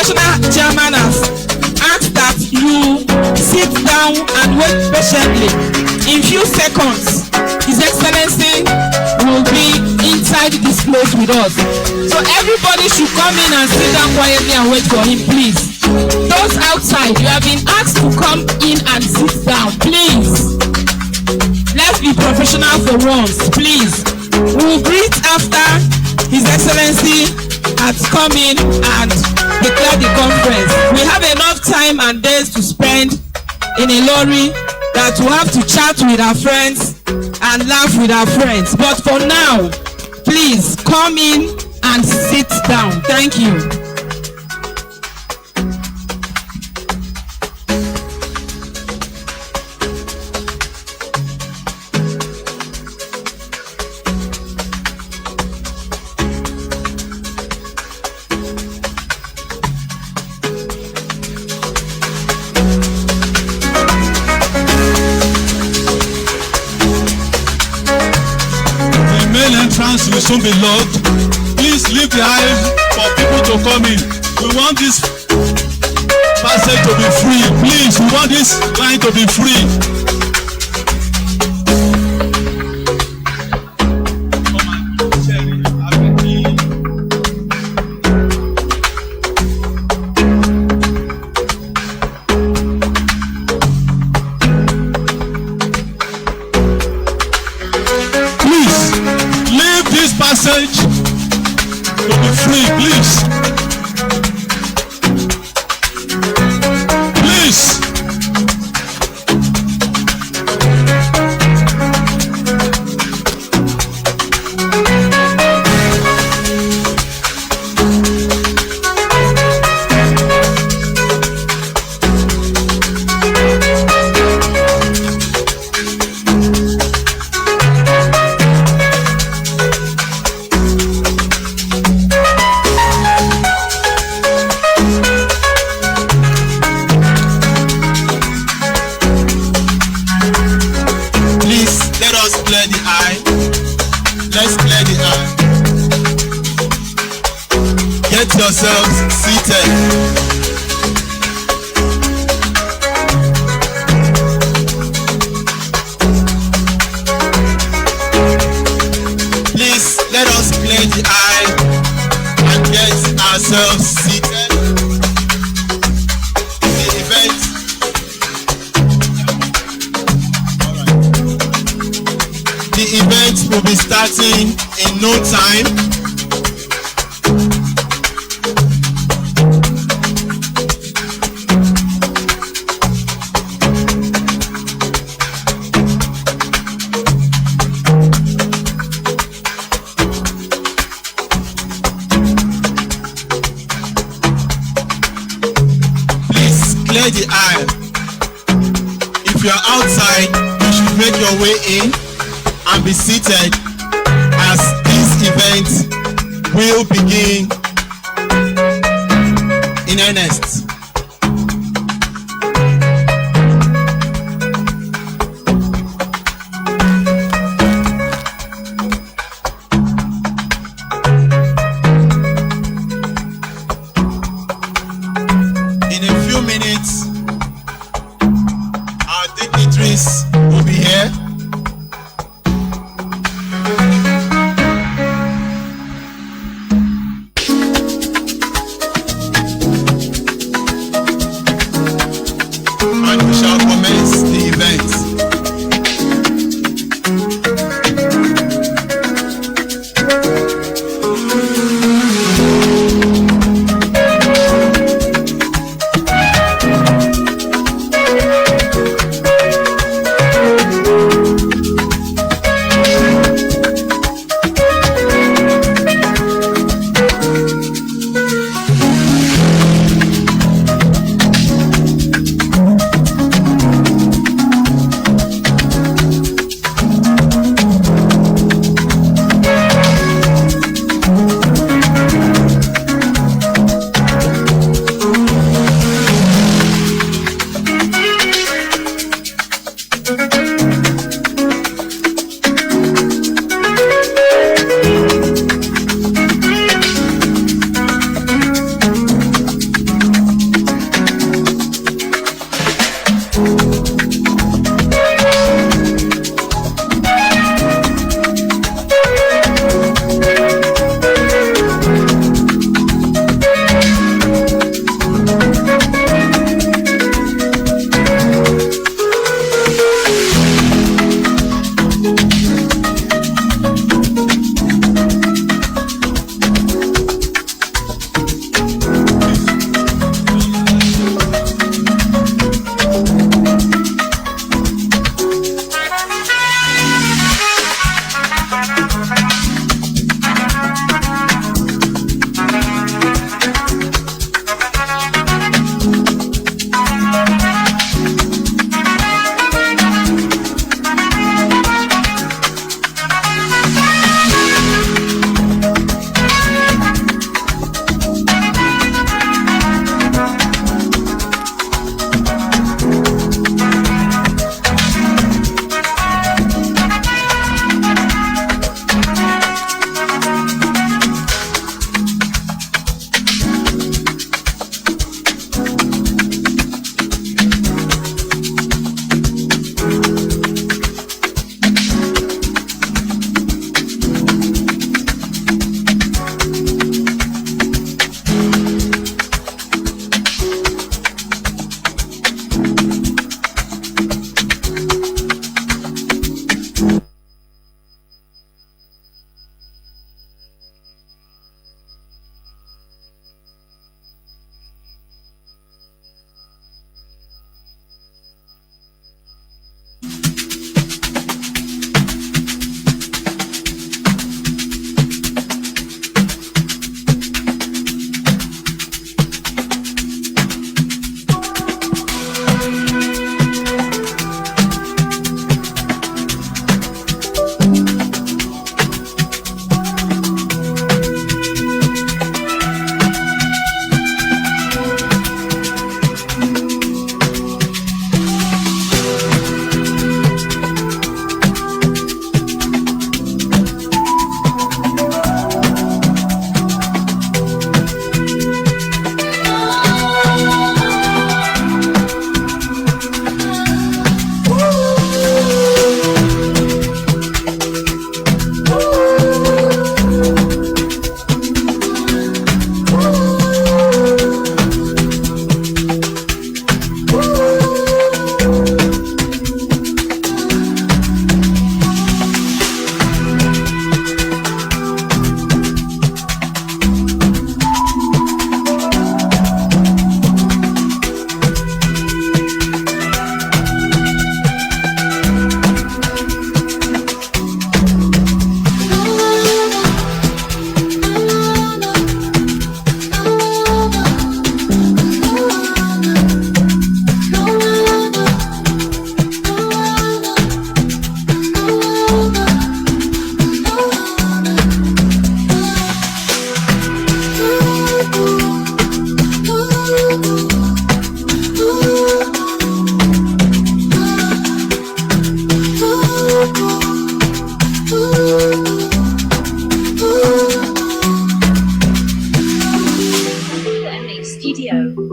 national chairman has asked that you sit down and wait patiently. In few seconds, His Excellency will be inside this place with us. So everybody should come in and sit down quietly and wait for him, please. Those outside, you have been asked to come in and sit down, please. Let's be professional for once, please. We will greet after His Excellency has come in and declared the conference. We have enough time and days to spend in Ilorin that we have to chat with our friends and laugh with our friends. But for now, please come in and sit down. Thank you. Will soon be locked. Please leave the aisle for people to come in. We want this passage to be free. Please, we want this line to be free. Passage to be free, please. Please. Get yourselves seated. Please let us clear the aisle and get ourselves seated. The event. The event will be starting in no time. Clear the aisle. If you are outside, you should make your way in and be seated as this event will begin in earnest. Our dignitaries will be here. Radio.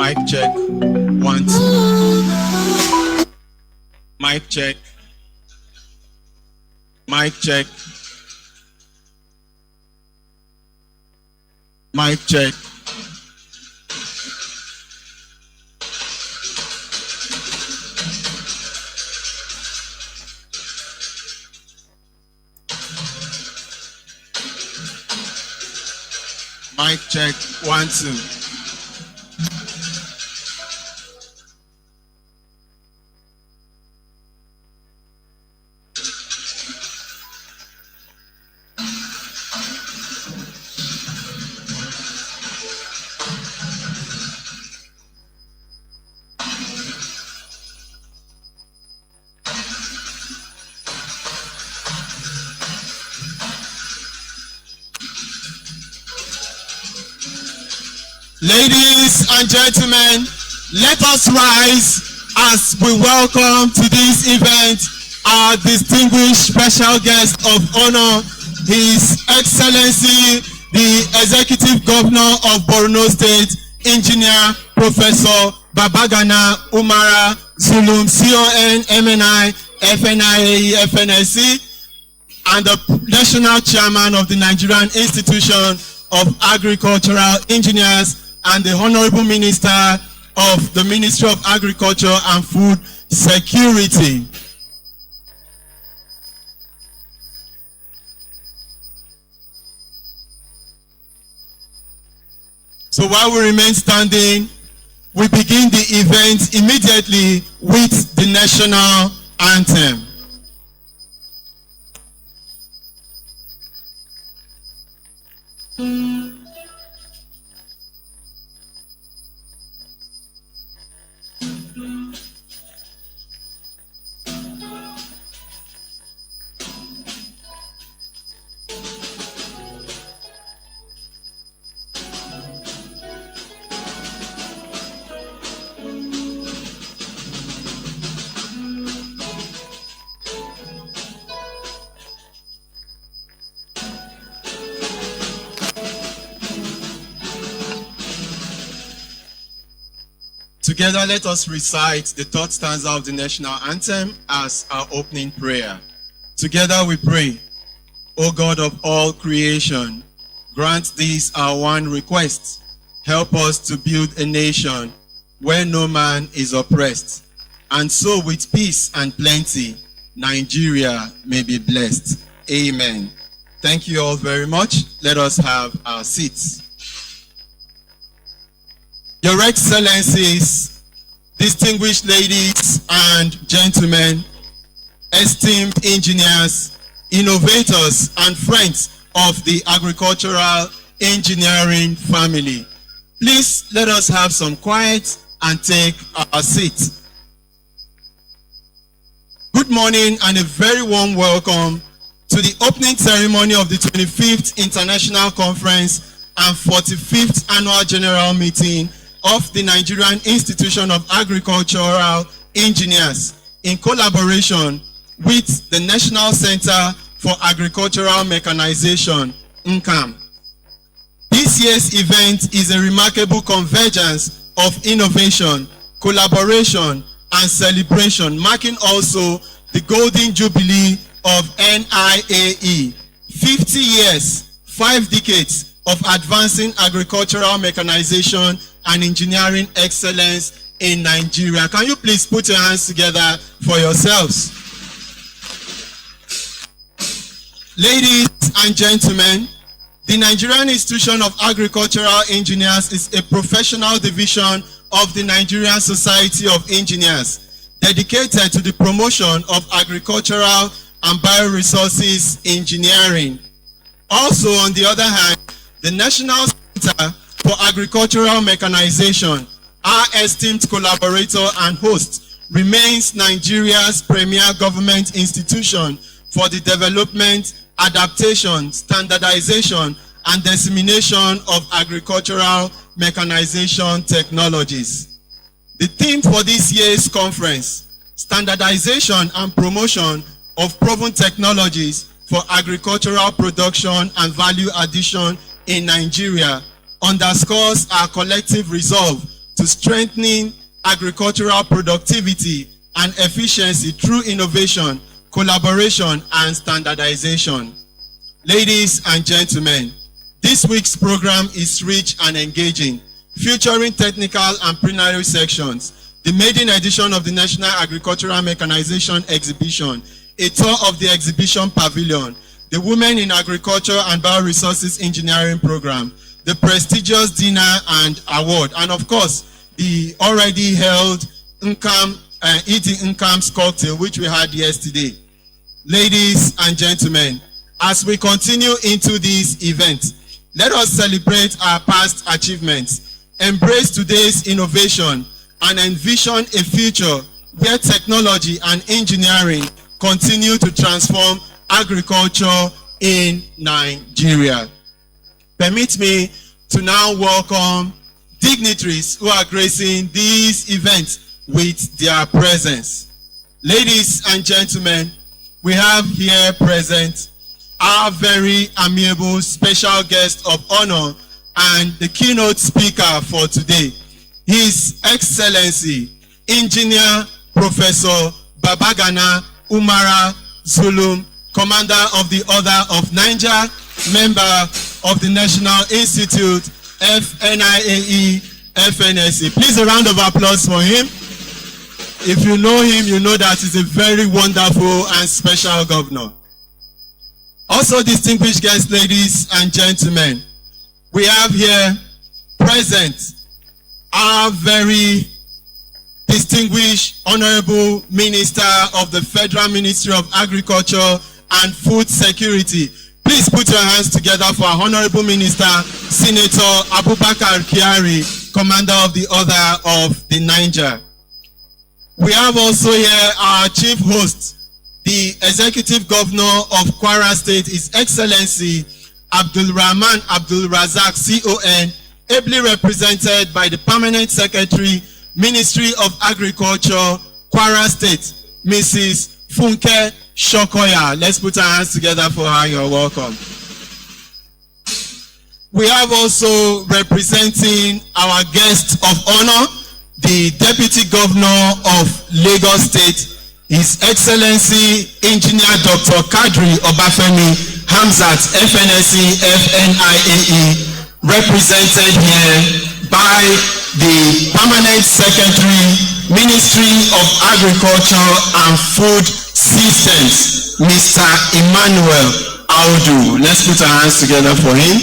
Mic check. 1, 2. Mic check. Mic check. Mic check. Mic check. 1, 2. Ladies and gentlemen, let us rise as we welcome to this event our distinguished special guest of honor, His Excellency, the Executive Governor of Borno State, Engineer Professor Babagana Umara Zulum, CON, MNI, FNIAE, FNSC, and the National Chairman of the Nigerian Institution of Agricultural Engineers, and the Honorable Minister of the Ministry of Agriculture and Food Security. So while we remain standing, we begin the event immediately with the national anthem. Together, let us recite the third stanza of the national anthem as our opening prayer. Together we pray, O God of all creation, grant this our one request. Help us to build a nation where no man is oppressed, and so with peace and plenty, Nigeria may be blessed. Amen. Thank you all very much. Let us have our seats. Your Excellencies, distinguished ladies and gentlemen, esteemed engineers, innovators, and friends of the agricultural engineering family. Please let us have some quiet and take our seat. Good morning and a very warm welcome to the opening ceremony of the 25th International Conference and 45th Annual General Meeting of the Nigerian Institution of Agricultural Engineers in collaboration with the National Center for Agricultural Mechanization, NCAM. This year's event is a remarkable convergence of innovation, collaboration, and celebration, marking also the Golden Jubilee of NIAE, 50 years, 5 decades of advancing agricultural mechanization and engineering excellence in Nigeria. Can you please put your hands together for yourselves? Ladies and gentlemen, the Nigerian Institution of Agricultural Engineers is a professional division of the Nigerian Society of Engineers, dedicated to the promotion of agricultural and bioresources engineering. Also, on the other hand, the National Center for Agricultural Mechanization, our esteemed collaborator and host, remains Nigeria's premier government institution for the development, adaptation, standardization, and dissemination of agricultural mechanization technologies. The theme for this year's conference, Standardization and Promotion of Proven Technologies for Agricultural Production and Value Addition in Nigeria, underscores our collective resolve to strengthening agricultural productivity and efficiency through innovation, collaboration, and standardization. Ladies and gentlemen, this week's program is rich and engaging, featuring technical and plenary sections, the maiden edition of the National Agricultural Mechanization Exhibition, a tour of the exhibition pavilion, the Women in Agriculture and Bioresources Engineering Program, the prestigious dinner and award, and of course, the already held NCAM, eating NCAM's cocktail, which we had yesterday. Ladies and gentlemen, as we continue into this event, let us celebrate our past achievements, embrace today's innovation, and envision a future where technology and engineering continue to transform agriculture in Nigeria. Permit me to now welcome dignitaries who are gracing this event with their presence. Ladies and gentlemen, we have here present our very amiable special guest of honor and the keynote speaker for today, His Excellency, Engineer Professor Babagana Umara Zulum, Commander of the Order of Niger, member of the National Institute, FNIAE, FNSE. Please, a round of applause for him. If you know him, you know that he's a very wonderful and special governor. Also, distinguished guests, ladies and gentlemen, we have here present our very distinguished Honorable Minister of the Federal Ministry of Agriculture and Food Security. Please put your hands together for our Honorable Minister, Senator Abubakar Kyari, Commander of the Order of the Niger. We have also here our chief host, the Executive Governor of Kwara State, His Excellency Abdul Rahman Abdul Razak, CON, ably represented by the Permanent Secretary, Ministry of Agriculture, Kwara State, Mrs. Funke Shokoya. Let's put our hands together for her. You're welcome. We have also representing our guest of honor, the Deputy Governor of Lagos State, His Excellency Engineer Dr. Kadri Obafemi Hamzat, FNSE, FNIAE, represented here by the Permanent Secretary, Ministry of Agriculture and Food Systems, Mr. Emmanuel Audu. Let's put our hands together for him.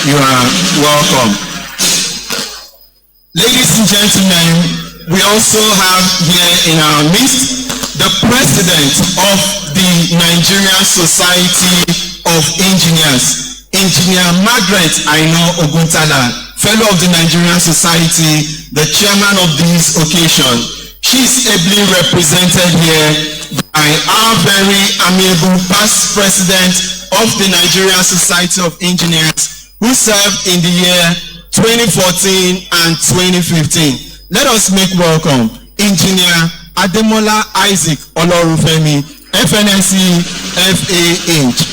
You are welcome. Ladies and gentlemen, we also have here in our midst the president of the Nigerian Society of Engineers, Engineer Margaret Aina Oguntala, fellow of the Nigerian Society, the chairman of this occasion. She is ably represented here by our very amiable past president of the Nigerian Society of Engineers, who served in the year 2014 and 2015. Let us make welcome Engineer Ademola Isaac Olorunfemi, FNSC FAH.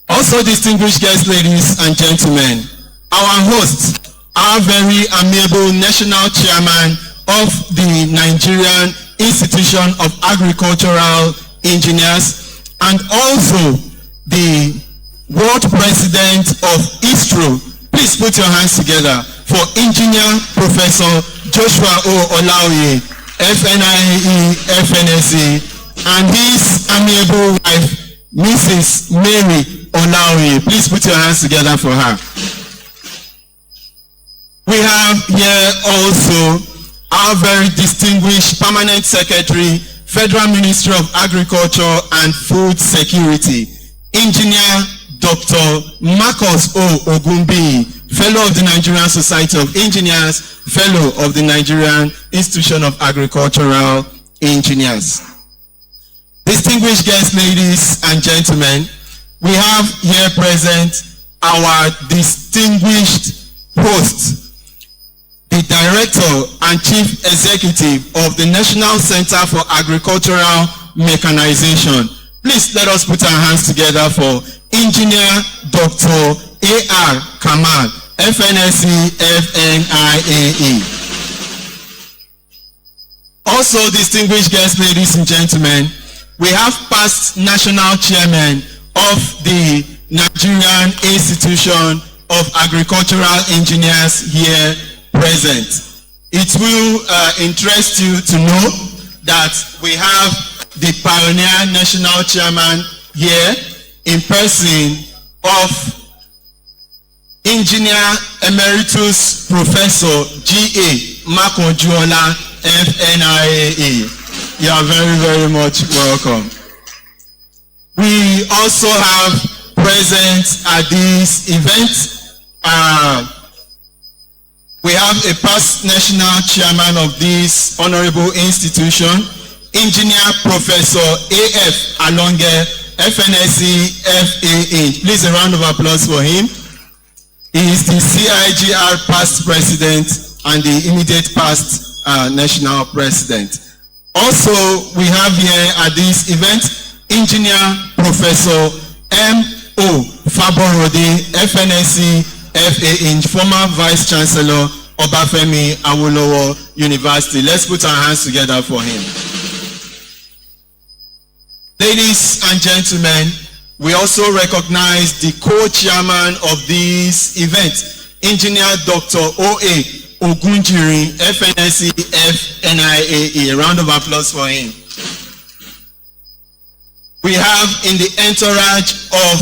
Also distinguished guests, ladies and gentlemen, our host, our very amiable national chairman of the Nigerian Institution of Agricultural Engineers, and also the world president of ISTRO. Please put your hands together for Engineer Professor Joshua O. Olaoye, FNIE, FNSE, and his amiable wife, Mrs. Mary Olaoye. Please put your hands together for her. We have here also our very distinguished Permanent Secretary, Federal Ministry of Agriculture and Food Security, Engineer Dr. Marcus O. Ogumbi, Fellow of the Nigerian Society of Engineers, Fellow of the Nigerian Institution of Agricultural Engineers. Distinguished guests, ladies and gentlemen, we have here present our distinguished host, the Director and Chief Executive of the National Center for Agricultural Mechanization. Please let us put our hands together for Engineer Dr. A.R. Kamal, FNSE, FNIAE. Also distinguished guests, ladies and gentlemen, we have past national chairman of the Nigerian Institution of Agricultural Engineers here present. It will interest you to know that we have the pioneer national chairman here in person of Engineer Emeritus Professor G.A. Makonjuola, FNIAE. You are very, very much welcome. We also have present at this event, we have a past national chairman of this honorable institution, Engineer Professor A.F. Alonge, FNSE FAH. Please a round of applause for him. He is the CIGR past president and the immediate past national president. Also, we have here at this event, Engineer Professor M.O. Faborode, FNSE FAH, former Vice Chancellor, Obafemi Awolowo University. Let's put our hands together for him. Ladies and gentlemen, we also recognize the co-chairman of this event, Engineer Dr. O.A. Ogunjiri, FNSE FNIAE. A round of applause for him. We have in the entourage of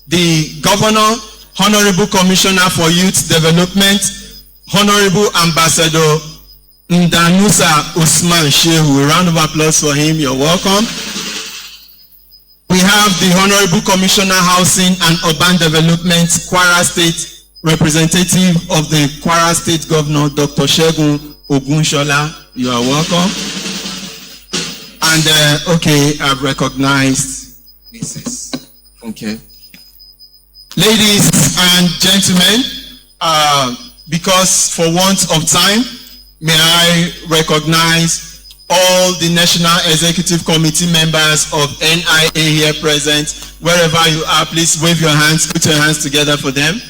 the Governor, Honorable Commissioner for Youth Development, Honorable Ambassador Ndanusa Usman Shehu. A round of applause for him. You're welcome. We have the Honorable Commissioner Housing and Urban Development, Kwara State, representative of the Kwara State Governor, Dr. Segun Ogunshola. You are welcome. And okay, I've recognized Mrs. Okay. Ladies and gentlemen, because for want of time, may I recognize all the National Executive Committee members of NIA here present. Wherever you are, please wave your hands, put your hands together for them.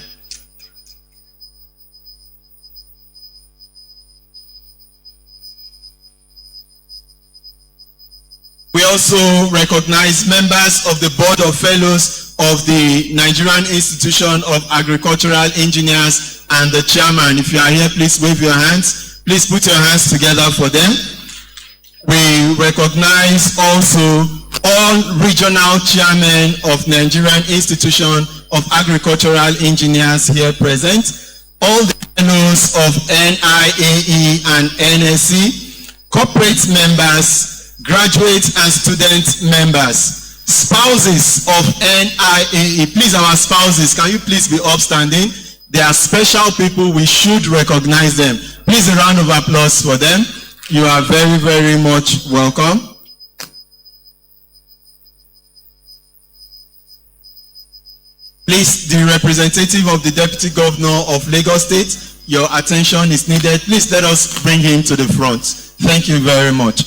We also recognize members of the Board of Fellows of the Nigerian Institution of Agricultural Engineers and the chairman. If you are here, please wave your hands. Please put your hands together for them. We recognize also all regional chairmen of Nigerian Institution of Agricultural Engineers here present, all the fellows of NIAE and NSC, corporate members, graduate and student members, spouses of NIAE. Please, our spouses, can you please be upstanding? They are special people. We should recognize them. Please, a round of applause for them. You are very, very much welcome. Please, the representative of the Deputy Governor of Lagos State, your attention is needed. Please let us bring him to the front. Thank you very much.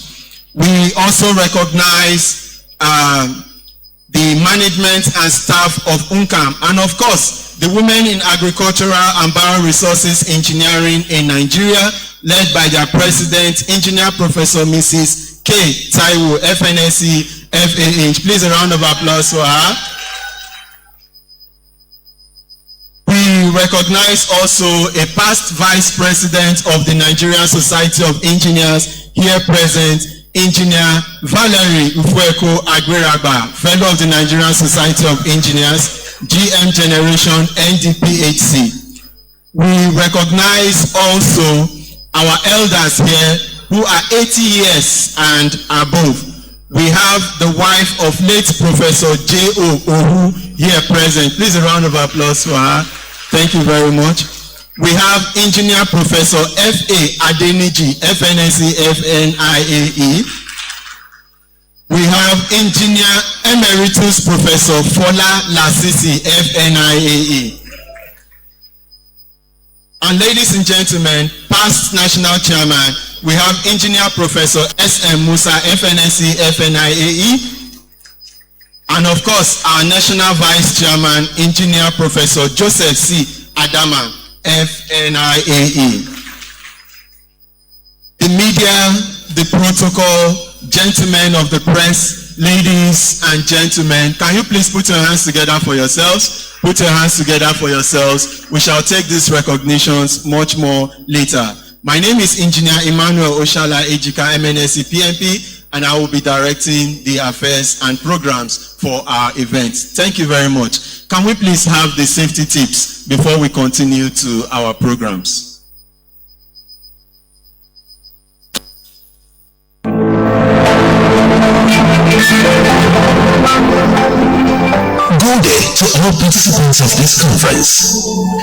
We also recognize the management and staff of NCAM, and of course, the women in agricultural and bioresources engineering in Nigeria, led by their president, Engineer Professor Mrs. K. Taiwo, FNSC, FAH. Please, a round of applause for her. We recognize also a past vice president of the Nigerian Society of Engineers, here present, Engineer Valerie Ufueko Agri-Revolution, fellow of the Nigerian Society of Engineers, GM Generation NDPHC. We recognize also our elders here who are 80 years and above. We have the wife of late Professor J.O. Ohu here present. Please, a round of applause for her. Thank you very much. We have Engineer Professor F.A. Adeniji, FNSC, FNIAE. We have Engineer Emeritus Professor Fola Lasisi, FNIAE. And ladies and gentlemen, past National Chairman, we have Engineer Professor S.M. Musa, FNSC, FNIAE. And of course, our National Vice Chairman, Engineer Professor Joseph C. Adama, FNIAE. The media, the protocol, gentlemen of the press, ladies and gentlemen, can you please put your hands together for yourselves? Put your hands together for yourselves. We shall take these recognitions much more later. My name is Engineer Emmanuel Oshala Ejika, MNSC PMP, and I will be directing the affairs and programs for our event. Thank you very much. Can we please have the safety tips before we continue to our programs? Good day to all participants of this conference.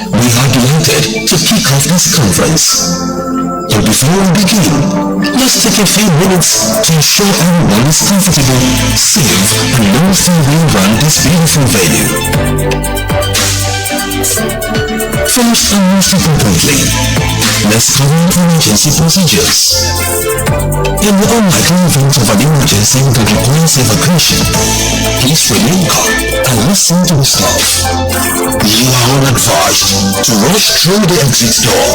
We are delighted to kick off this conference. But before we begin, let's take a few minutes to ensure everyone is comfortable, safe, and knows the way around this beautiful venue. First and most importantly, let's cover emergency procedures. In the unlikely event of an emergency that requires evacuation, please remain calm and listen to the staff. You are all advised to rush through the exit door.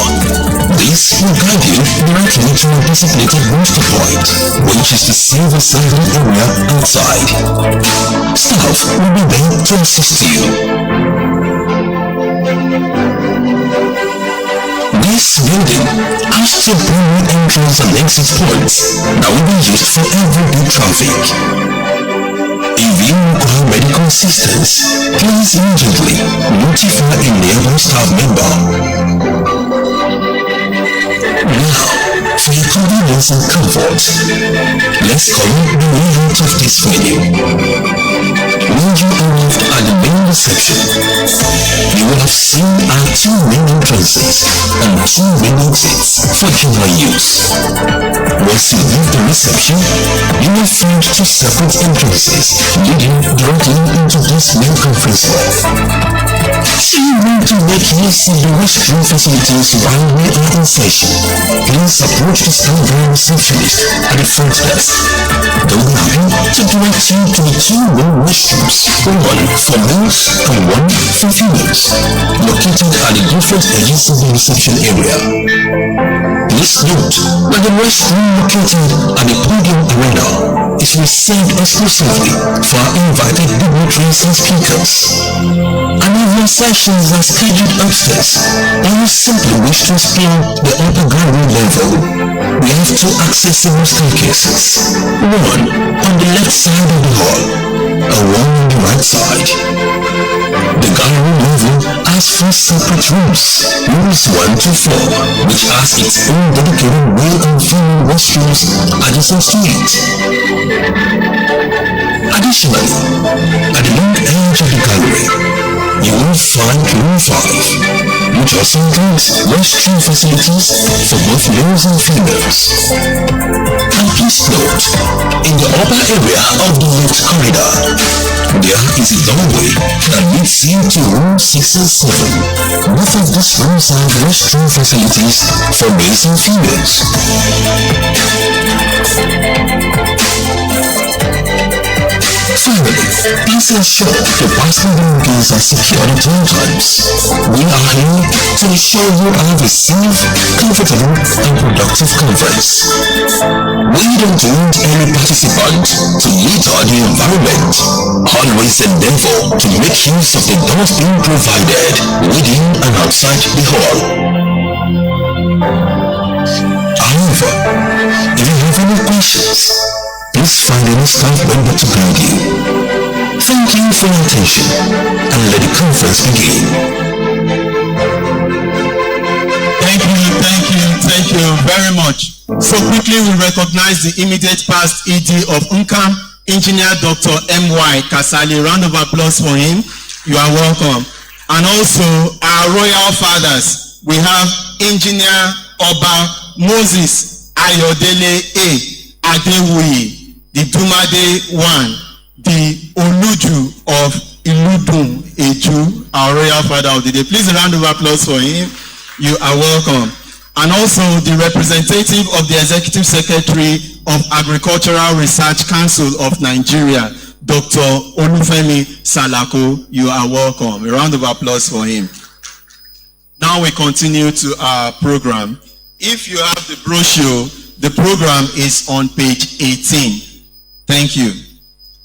This will guide you directly to a designated booster point, which is the safe assembly area outside. Staff will be there to assist you. This building has two primary entrance and exit points that will be used for everyday traffic. If you require medical assistance, please immediately notify a nearby staff member. Now, for your convenience and comfort, let's cover the layout of this venue. When you arrive at the main reception, you will have seen our two main entrances and two main exits for general use. Once you leave the reception, you will find two separate entrances leading directly into this main conference hall. If you want to make use of the restroom facilities while we are in session, please approach the standby receptionist at the front desk. They will be happy to direct you to the two main restrooms, one for males and one for females, located at the different edges of the reception area. Please note that the restroom located at the podium arena is reserved exclusively for our invited dignitaries and speakers. And if your sessions are scheduled upstairs, or you simply wish to explore the upper gallery level, we have two accessible staircases, one on the left side of the hall and one on the right side. The gallery level has has 4 separate rooms. Rooms 1 to 4, which has its own dedicated male and female restrooms at the same street. Additionally, at the long edge of the gallery, you will find room 5, which also includes restroom facilities for both males and females. And please note, in the upper area of the lift corridor, there is a doorway that leads you to room 6 and 7. Both of these rooms have restroom facilities for males and females. Finally, please ensure the personal belongings are secured at all times. We are here to ensure you have a safe, comfortable, and productive conference. We don't want any participant to litter the environment. Always endeavor to make use of the doors being provided within and outside the hall. However, if you have any questions, please find any staff member to guide you. Thank you for your attention, and let the conference begin. Thank you very much. So quickly we recognize the immediate past ED of NCAM, Engineer Dr. M.Y. Kasali. Round of applause for him. You are welcome. And also our royal fathers. We have Engineer Oba Moses Ayodele A. Adewuyi, the Dumade one, the Oluju of Iludun Eju, our royal father of the day. Please a round of applause for him. You are welcome. And also the representative of the Executive Secretary of Agricultural Research Council of Nigeria, Dr. Olufemi Salako. You are welcome. A round of applause for him. Now we continue to our program. If you have the brochure, the program is on page 18. Thank you.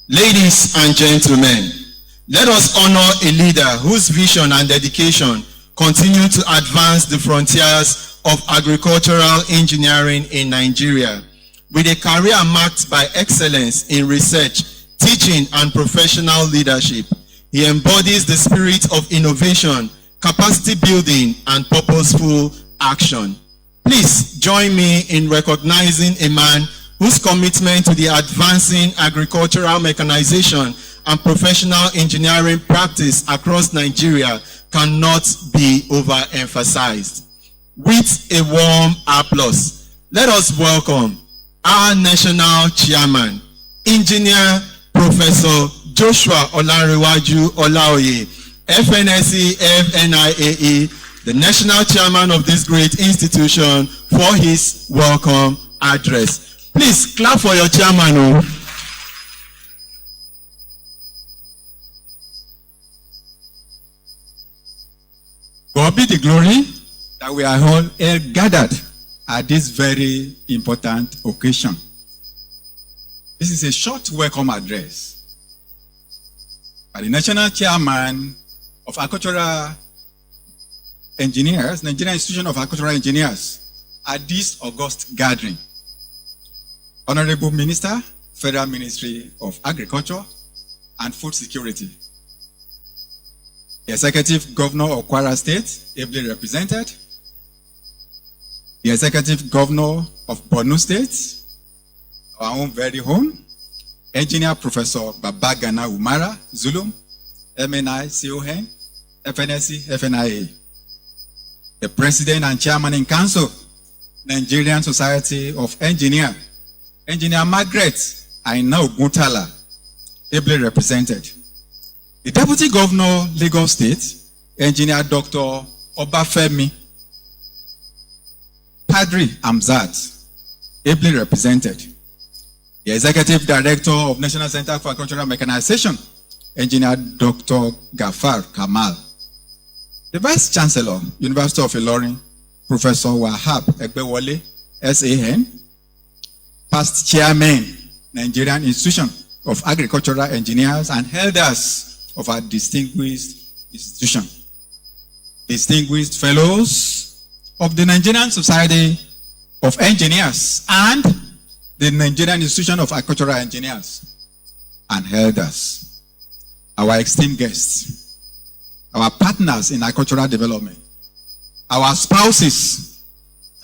Ladies and gentlemen, let us honor a leader whose vision and dedication continue to advance the frontiers of agricultural engineering in Nigeria. With a career marked by excellence in research, teaching, and professional leadership, he embodies the spirit of innovation, capacity building, and purposeful action. Please join me in recognizing a man whose commitment to the advancing agricultural mechanization and professional engineering practice across Nigeria cannot be overemphasized. With a warm applause, let us welcome our national chairman, Engineer Professor Joshua Olanrewaju Olaoye, FNSE, FNIAE, the national chairman of this great institution, for his welcome address. Please clap for your chairman. God be the glory that we are all here gathered at this very important occasion. This is a short welcome address by the national chairman of Agricultural Engineers, Nigerian Institution of Agricultural Engineers, at this august gathering. Honorable Minister, Federal Ministry of Agriculture and Food Security, the Executive Governor of Kwara State, ably represented, the Executive Governor of Borno State, our own very own, Engineer Professor Babagana Umara, Zulum, MNI, CON, FNSC, FNIA, the President and Chairman in Council, Nigerian Society of Engineers, Engineer Margaret Aina Oguntala, ably represented. The Deputy Governor, Lagos State, Engineer Dr. Obafemi Padri Amzat, ably represented. The Executive Director of National Center for Agricultural Mechanization, Engineer Dr. Gafar Kamal. The Vice Chancellor, University of Ilorin, Professor Wahab Egbewole, SAN, past Chairman, Nigerian Institution of Agricultural Engineers, and elders of our distinguished institution. Distinguished fellows of the Nigerian Society of Engineers and the Nigerian Institution of Agricultural Engineers, and elders, our esteemed guests, our partners in agricultural development, our spouses,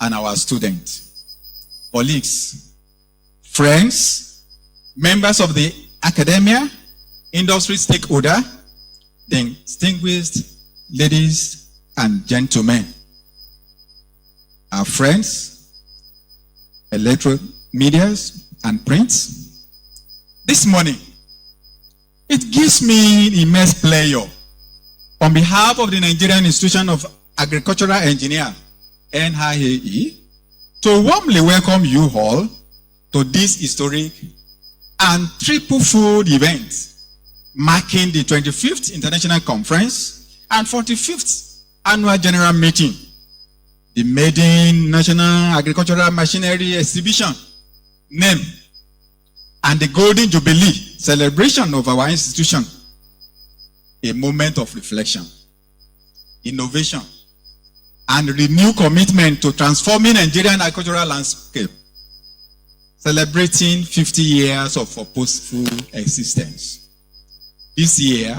and our students, colleagues, friends, members of the academia, industry stakeholder, distinguished ladies and gentlemen, our friends, electronic medias and prints. This morning, it gives me immense pleasure on behalf of the Nigerian Institution of Agricultural Engineer, NIAE, to warmly welcome you all to this historic and triple fold event marking the 25th International Conference and 45th Annual General Meeting, the maiden National Agricultural Machinery Exhibition, NCAM, and the Golden Jubilee celebration of our institution, a moment of reflection, innovation, and renewed commitment to transforming Nigerian agricultural landscape, celebrating 50 years of purposeful existence. This year,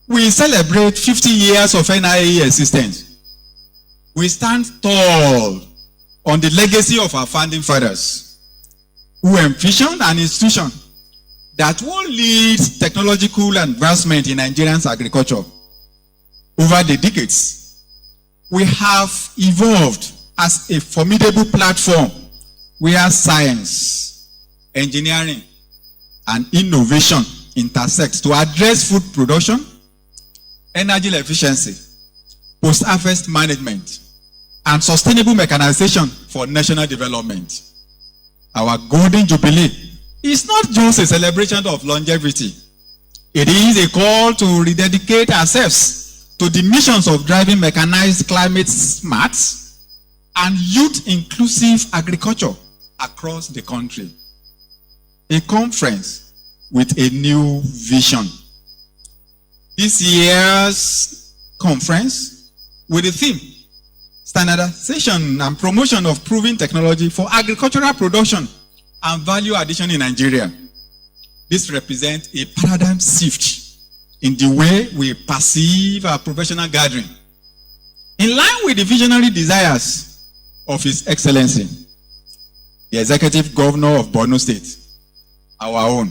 we celebrate 50 years of NIAE existence. We stand tall on the legacy of our founding fathers, who envisioned an institution that will lead technological advancement in Nigerian agriculture. Over the decades, we have evolved as a formidable platform where science, engineering, and innovation intersect to address food production, energy efficiency, post-harvest management, and sustainable mechanization for national development. Our Golden Jubilee is not just a celebration of longevity. It is a call to rededicate ourselves to the missions of driving mechanized, climate smart, and youth-inclusive agriculture across the country. A conference with a new vision. This year's conference with the theme, Standardization and Promotion of Proven Technology for Agricultural Production and Value Addition in Nigeria. This represents a paradigm shift in the way we perceive our professional gathering, in line with the visionary desires of His Excellency, the Executive Governor of Borno State, our own,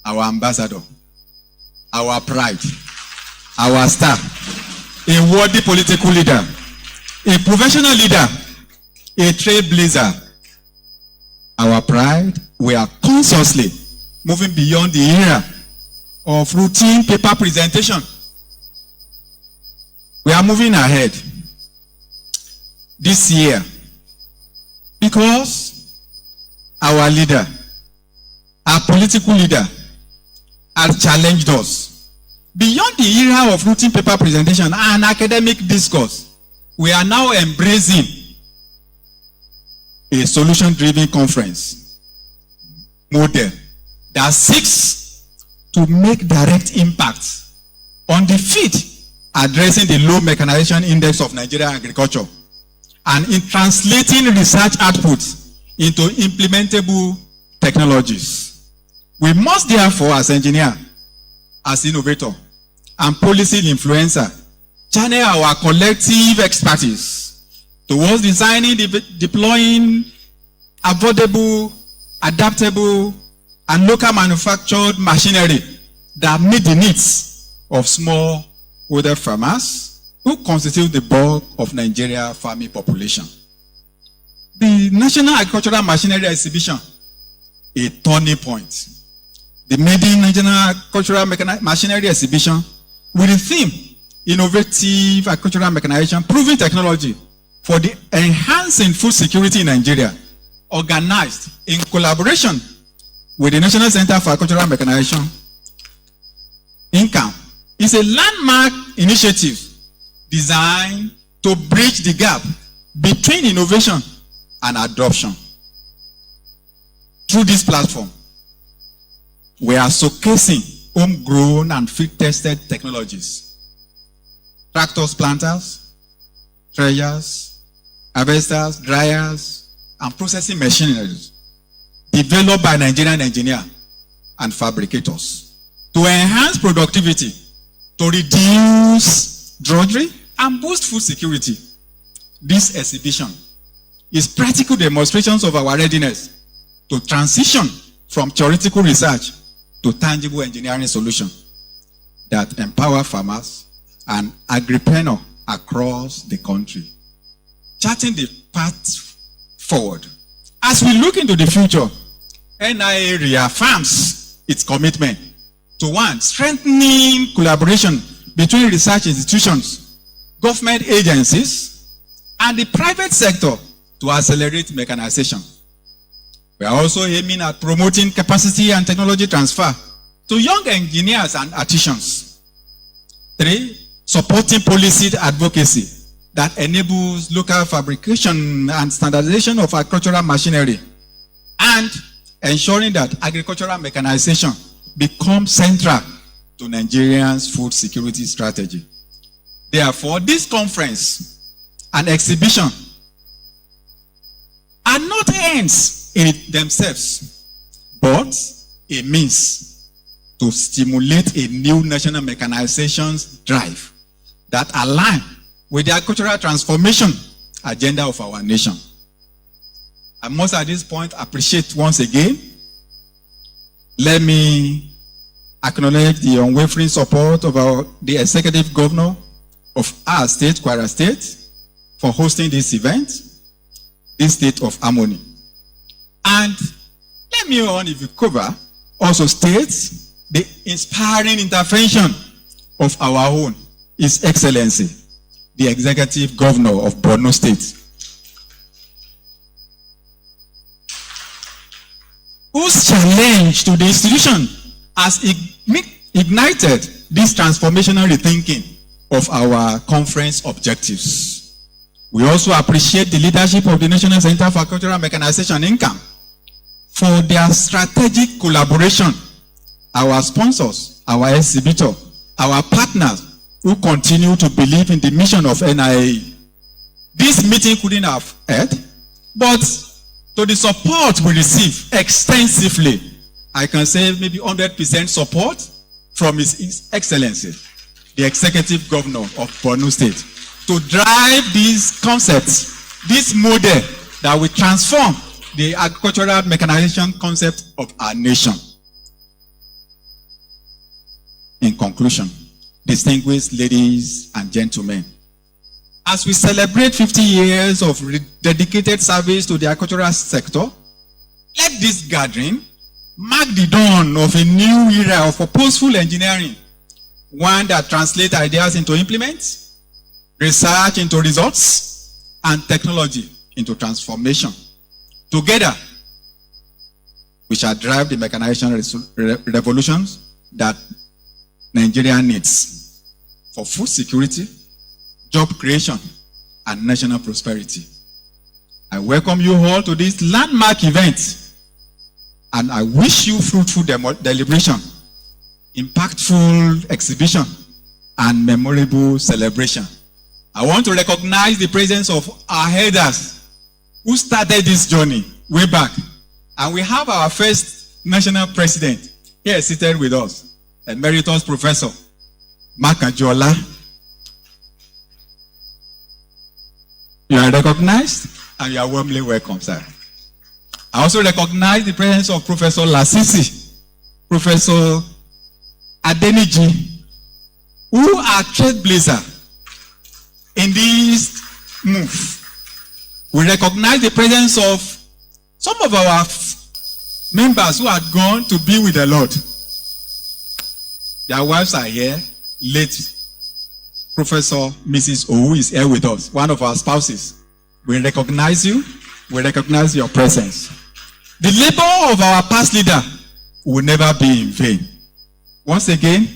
our ambassador, our pride, our star, a worthy political leader, a professional leader, a trailblazer. Our pride, we are consciously moving beyond the era of routine paper presentation. We are moving ahead this year because our leader, our political leader, has challenged us. Beyond the era of routine paper presentation and academic discourse, we are now embracing a solution-driven conference model that seeks to make direct impact on the field, addressing the low mechanization index of Nigerian agriculture, and in translating research outputs into implementable technologies. We must therefore, as engineer, as innovator, and policy influencer, channel our collective expertise towards designing, deploying affordable, adaptable, and local manufactured machinery that meet the needs of smallholder farmers who constitute the bulk of Nigeria farming population. The National Agricultural Machinery Exhibition, a turning point. The maiden National Agricultural Machinery Exhibition with the theme, Innovative Agricultural Mechanization, Proven Technology for the Enhancing Food Security in Nigeria, organized in collaboration with the National Center for Agricultural Mechanization, NCAM, is a landmark initiative designed to bridge the gap between innovation and adoption. Through this platform, we are showcasing homegrown and field-tested technologies. Tractors, planters, threshers, harvesters, dryers, and processing machineries developed by Nigerian engineers and fabricators to enhance productivity to reduce drudgery and boost food security. This exhibition is practical demonstrations of our readiness to transition from theoretical research to tangible engineering solutions that empower farmers and agripreneurs across the country, charting the path forward. As we look into the future, NIA reaffirms its commitment to one, strengthening collaboration between research institutions, government agencies, and the private sector to accelerate mechanization. We are also aiming at promoting capacity and technology transfer to young engineers and artisans. 3, supporting policy advocacy that enables local fabrication and standardization of agricultural machinery, and ensuring that agricultural mechanization becomes central to Nigeria's food security strategy. Therefore, this conference and exhibition are not ends in themselves, but a means to stimulate a new national mechanization drive that align with the agricultural transformation agenda of our nation. I must at this point appreciate once again, let me acknowledge the unwavering support of the executive governor of our state, Kwara State, for hosting this event, this state of harmony. And let me on, if you cover, also states the inspiring intervention of our own, His Excellency, the Executive Governor of Borno State, whose challenge to the institution has ignited this transformational rethinking of our conference objectives. We also appreciate the leadership of the National Center for Agricultural Mechanization, NCAM, for their strategic collaboration, our sponsors, our exhibitor, our partners who continue to believe in the mission of NIA. This meeting couldn't have had, but to the support we receive extensively, I can say maybe 100% support from His Excellency, the Executive Governor of Borno State, to drive these concepts, this model that will transform the agricultural mechanization concept of our nation. In conclusion, distinguished ladies and gentlemen, as we celebrate 50 years of dedicated service to the agricultural sector, let this gathering mark the dawn of a new era of purposeful engineering, one that translates ideas into implements, research into results, and technology into transformation. Together, we shall drive the mechanization revolutions that Nigeria needs for food security, job creation, and national prosperity. I welcome you all to this landmark event, and I wish you fruitful deliberation, impactful exhibition, and memorable celebration. I want to recognize the presence of our elders who started this journey way back. And we have our first national president here seated with us, Emeritus Professor Makajola. You are recognized and you are warmly welcome, sir. I also recognize the presence of Professor Lasisi, Professor Adeniji, who are trailblazer in this move. We recognize the presence of some of our members who had gone to be with the Lord. Their wives are here. Late Professor Mrs. O is here with us, one of our spouses. We recognize you. We recognize your presence. The labor of our past leader will never be in vain. Once again,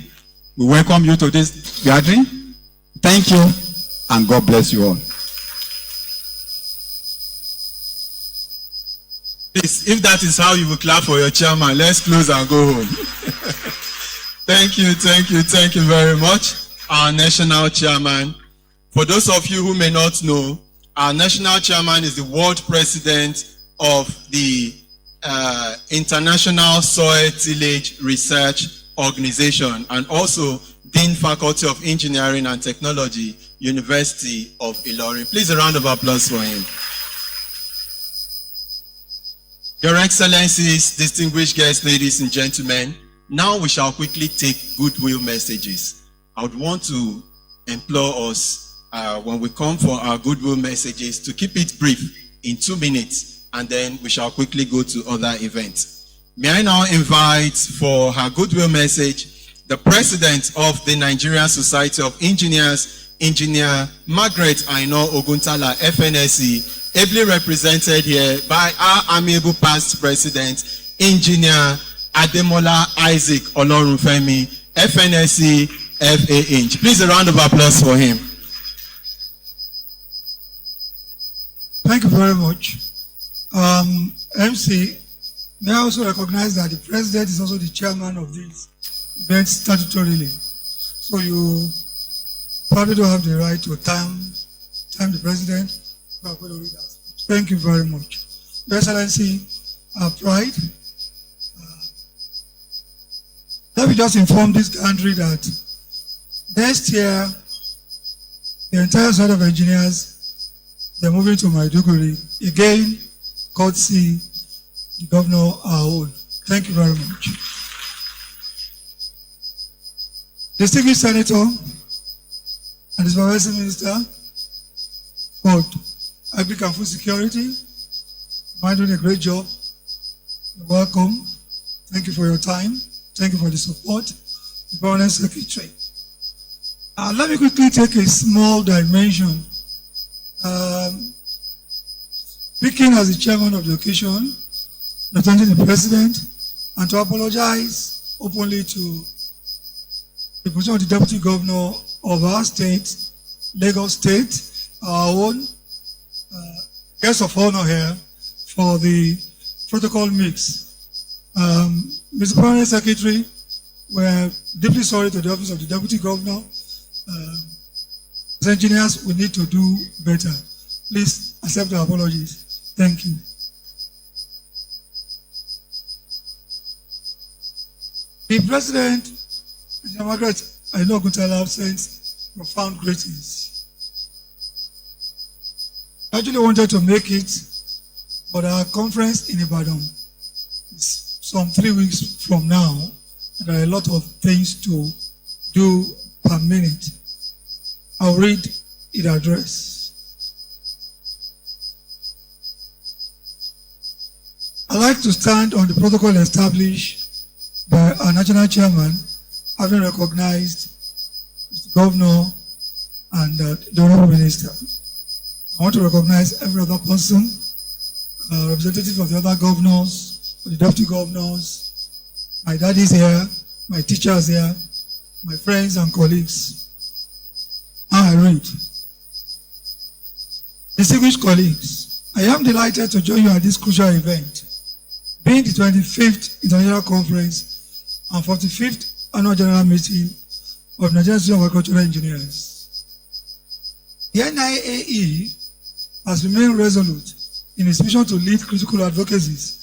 we welcome you to this gathering. Thank you, and God bless you all. Please, if that is how you will clap for your chairman, let's close and go home. Thank you very much, our national chairman. For those of you who may not know, our national chairman is the world president of the International Soil Tillage Research Organization, and also Dean Faculty of Engineering and Technology, University of Ilorin. Please a round of applause for him. Your Excellencies, distinguished guests, ladies and gentlemen, now we shall quickly take goodwill messages. I would want to implore us when we come for our goodwill messages to keep it brief in 2 minutes, and then we shall quickly go to other events. May I now invite for her goodwill message the President of the Nigerian Society of Engineers, Engineer Margaret Aino Oguntala, FNSE, ably represented here by our amiable past President, Engineer Ademola Isaac Olorunfemi, FNSE FA Inch. Please a round of applause for him. Thank you very much. MC, may I also recognize that the President is also the chairman of this event statutorily. So you probably don't have the right to time the President. Thank you very much. Your Excellency, pride. Let me just inform this country that next year, the entire set of engineers, they're moving to Maiduguri. Again, courtesy the governor our own. Thank you very much. Distinguished Senator and the Supervising Minister, God, Agric and Food Security, you're doing a great job. You're welcome. Thank you for your time. Thank you for the support. The Permanent Secretary. Let me quickly take a small dimension. Speaking as the chairman of the occasion, representing the President, and to apologize openly to the position of the Deputy Governor of our state, Lagos State, our own guest of honor here for the protocol mix. Mr. Permanent Secretary, we're deeply sorry to the office of the Deputy Governor. As engineers, we need to do better. Please accept our apologies. Thank you. The President, Margaret Aino Oguntala, sends profound greetings. I actually wanted to make it, but our conference in Ibadan is some 3 weeks from now. There are a lot of things to do per minute. I'll read the address. I'd like to stand on the protocol established by our national chairman, having recognized the governor and the honorable minister. I want to recognize every other person, representative of the other governors, the deputy governors, my dad is here, my teachers here, my friends and colleagues. I read. Distinguished colleagues, I am delighted to join you at this crucial event, being the 25th International Conference and 45th Annual General Meeting of Nigerian Institute of Agricultural Engineers. The NIAE has remained resolute in its mission to lead critical advocacies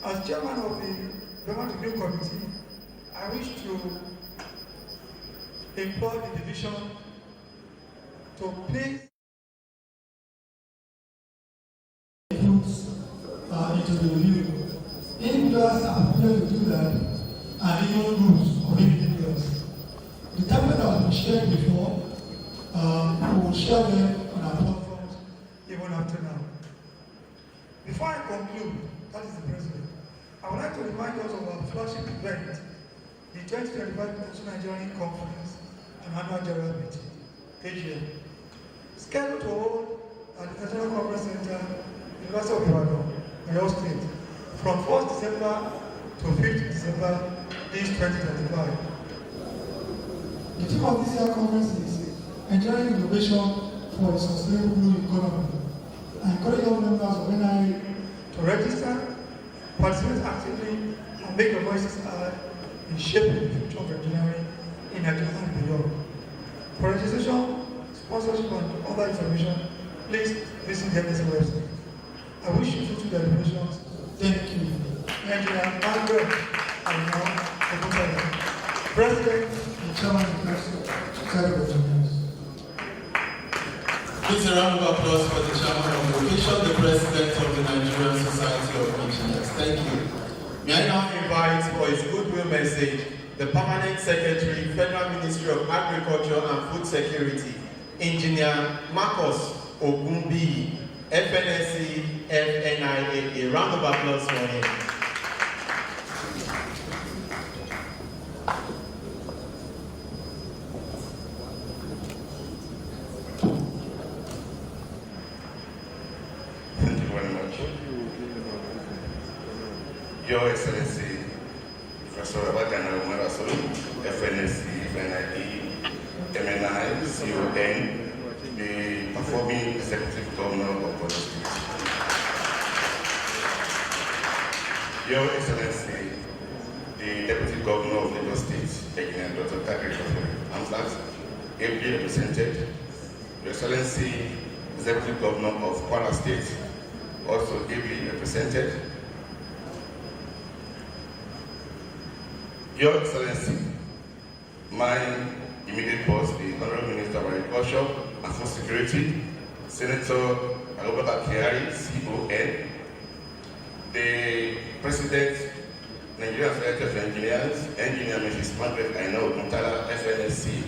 As chairman of the Government Review Committee, I wish to implore the division to place into the review. Individuals are prepared to do that, and even groups of individuals. The template that has been shared before, we will share them on our platforms even after now. Before I conclude, that is the president, I would like to remind us of our flagship event, the 2025 Nigerian Conference and Annual General Meeting, AGM, scheduled to hold at the National Conference Center, University of Ilorin, Oyo State, from 1st December to 5th December this 2025. The theme of this year's conference is Engineering Innovation for a Sustainable Blue Economy. I encourage all members of Niae to register, participate actively, and make your voices heard in shaping the future of engineering in Nigeria and beyond. For registration, sponsorship, and other information, please visit the NCAM website. I wish you to the deliberations. Thank you. Engineer Margaret, I now the President and Chairman of the Council, Agri-Revolution. Please a round of applause for the Chairman of the Occasion, the President of the Nigerian Society of Engineers. Thank you. May I now invite for his goodwill message the Permanent Secretary, Federal Ministry of Agriculture and Food Security, Engineer Marcus Ogunbiyi, FNSC, FNIA. A round of applause for him. Thank you very much. Your Excellency, Professor Abagana Umaraso, FNSC, FNIA, MNI, CON, the performing Executive Governor of Oyo State. Your Excellency, the Deputy Governor of Lagos State, Engineer Dr. Agri-Revolution, Amsat, ably represented. Your Excellency, Executive Governor of Kwara State, also ably represented. Your Excellency, my immediate boss, the Honorable Minister of Agriculture and Food Security, Senator Abubakar Kyari, CON, the President, Nigerian Society of Engineers, Engineer Mrs. Margaret Aina Muntala, FNSC,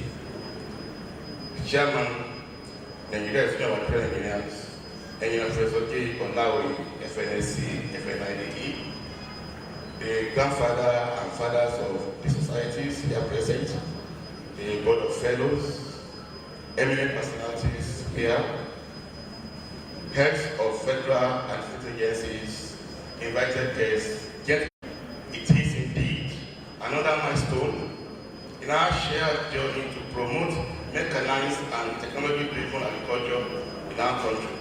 Chairman, Nigeria Institute of Agricultural Engineers, Engineer Professor J. Olawi, FNSC, FNIDE, the grandfather and fathers of the societies here present, the Board of Fellows, eminent personalities here, heads of federal and state agencies, invited guests. Yet it is indeed another milestone in our shared journey to promote mechanized and technology-driven agriculture in our country.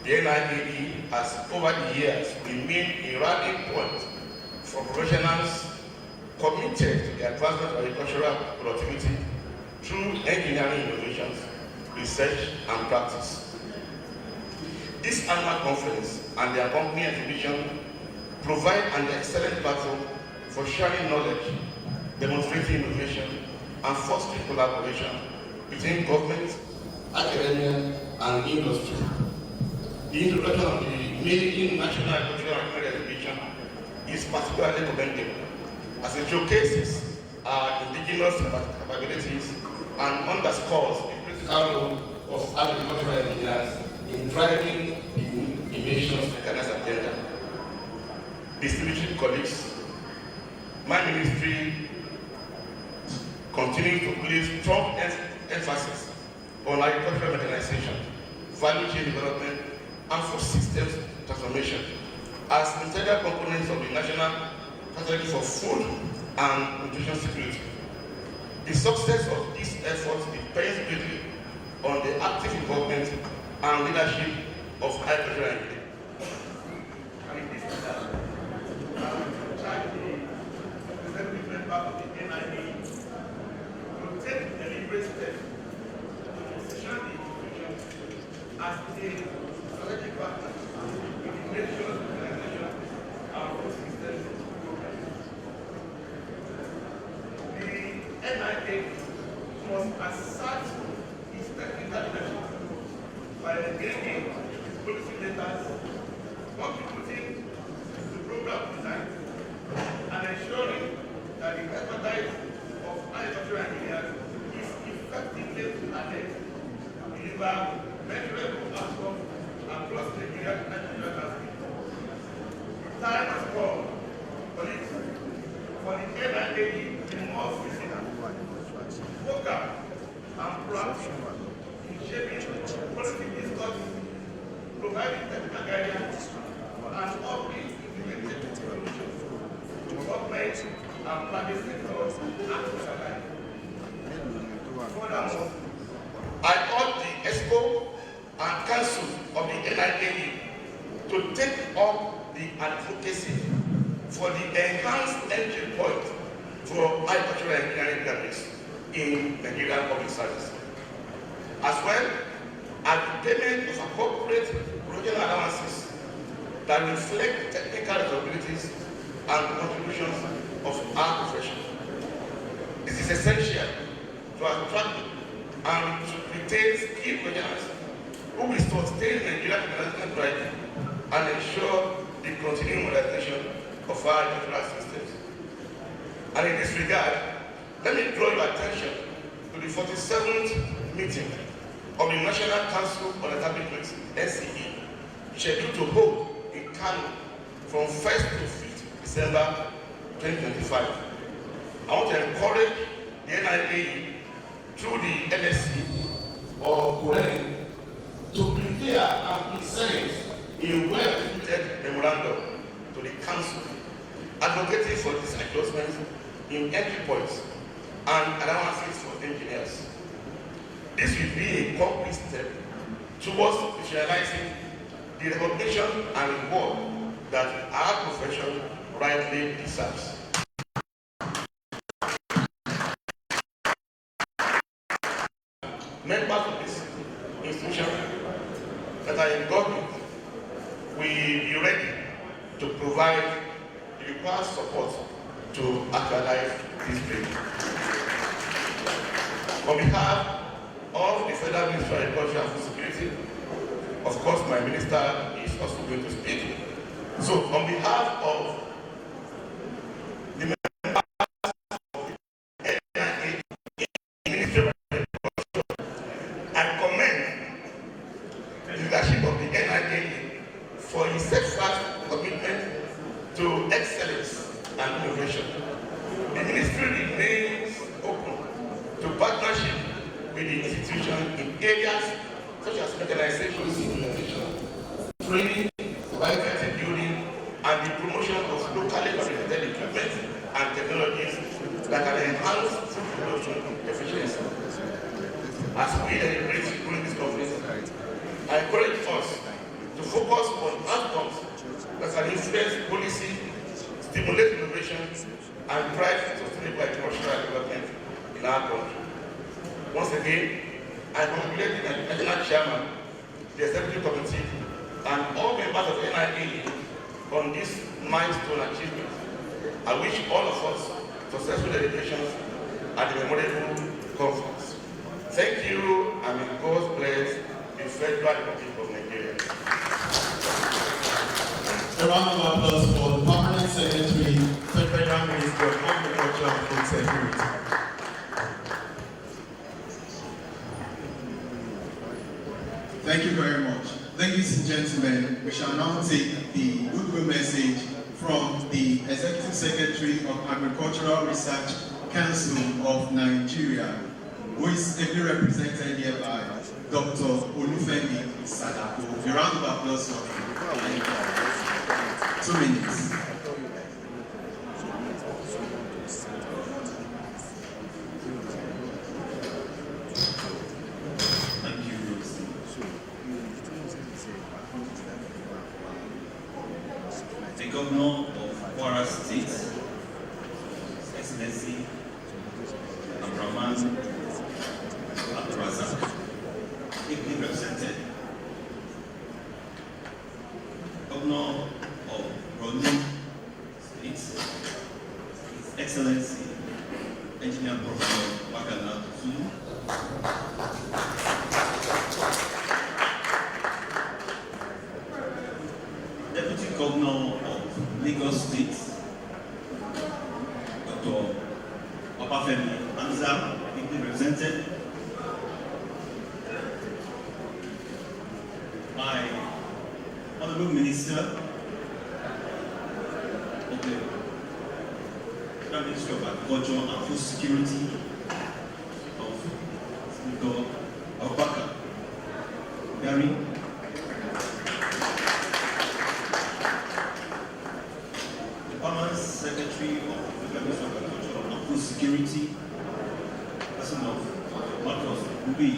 The NIAE has over the years remained a rallying point for professionals committed to the advancement of agricultural productivity through engineering innovations, research, and practice. This annual conference and the accompanying exhibition provide an excellent platform for sharing knowledge, demonstrating innovation, and fostering collaboration between government, academia, and industry. The introduction of the maiden National Agricultural Exhibition is particularly commendable as it showcases our indigenous capabilities and underscores the critical role of agricultural engineers in driving the nation's mechanized agenda. Distinguished colleagues, my ministry continues to place strong emphasis on agricultural mechanization, value chain development, and food systems transformation as integral components of the national strategy for food and nutrition security. The success of these efforts depends greatly on the active involvement and leadership of agricultural engineers. As a strategic partner in the nation's organization and deliver measurable outcomes across Nigeria and Nigeria landscape. Time has come for the NIAE to be more physical, vocal, and proactive in shaping policy discourse, providing technical guidance, and upbeat implemented solutions to government and private sectors across alike. Furthermore, I urge the EXCO and Council of the NIAE to take up the advocacy for the enhanced entry point for agricultural engineering graduates in Nigerian public service, as well as the payment of appropriate project allowances that reflect technical capabilities and contributions of our profession. This is essential to attract and to retain skilled professionals who will sustain Nigerian international pride and ensure the continuing modernization of our educational systems. And in this regard, let me draw your attention to the 47th meeting of the National Council on Establishments, NCAM, scheduled to hold in Kano from 1st to 5th December 2025. I want to encourage the NIAE through the MSc or Korean to prepare and present a well-executed memorandum to the Council advocating for these adjustments in entry points and allowances for engineers. This will be a concrete step towards visualizing the recognition and reward that our profession rightly deserves. Members of this institution that are in government will be ready to provide the required support to actualize this dream. On behalf of the Federal Ministry of Agriculture and Food Security, of course my minister is also going to speak. So on behalf of the members of the NIAE Ministry of Agriculture, I commend the leadership of the NIAE for his steadfast commitment to excellence and innovation. The ministry remains open to partnership with the institution in areas such as mechanization, training, biotech building, and the promotion of locally fabricated equipment and technologies that can enhance food production efficiency. As we deliberate during this conference, I encourage us to focus on outcomes that can influence policy, stimulate innovation, and drive sustainable agricultural development in our country. Once again, I congratulate the National Chairman, the Executive Committee, and all members of NIAE on this milestone achievement. I wish all of us successful deliberations at the memorable conference. Thank you, and may God bless the Federal Republic of Nigeria. A round of applause for the Permanent Secretary, Federal Ministry of Agriculture and Food Security. Thank you very much. Ladies and gentlemen, we shall now take the goodwill message from the Executive Secretary of Agricultural Research Council of Nigeria, who is ably represented here by Dr. Olufemi Sadako. A round of applause for him. 2 minutes. Thank you. The Governor of Kwara State, Excellency Abraman Abdurazak, ably represented. Governor of Borno State, His Excellency Engineer Professor Wakala Zulu, Deputy Governor of Lagos State, Dr. Obafemi Anza, ably represented. Minister of the Federal Ministry of Agriculture and Food Security of Senator Abubakar Gary. The Permanent Secretary of the Federal Ministry of Agriculture and Food Security, person of Marcos Ubi,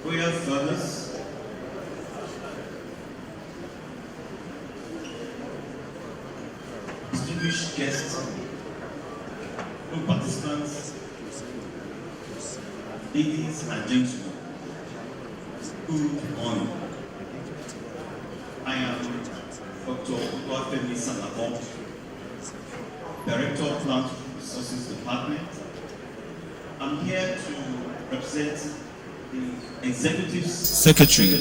royal fathers, distinguished guests, all participants, ladies and gentlemen, good morning. I am Dr. Obafemi Sanabo, Director of Plant Resources Department. I'm here to represent the Executive Secretary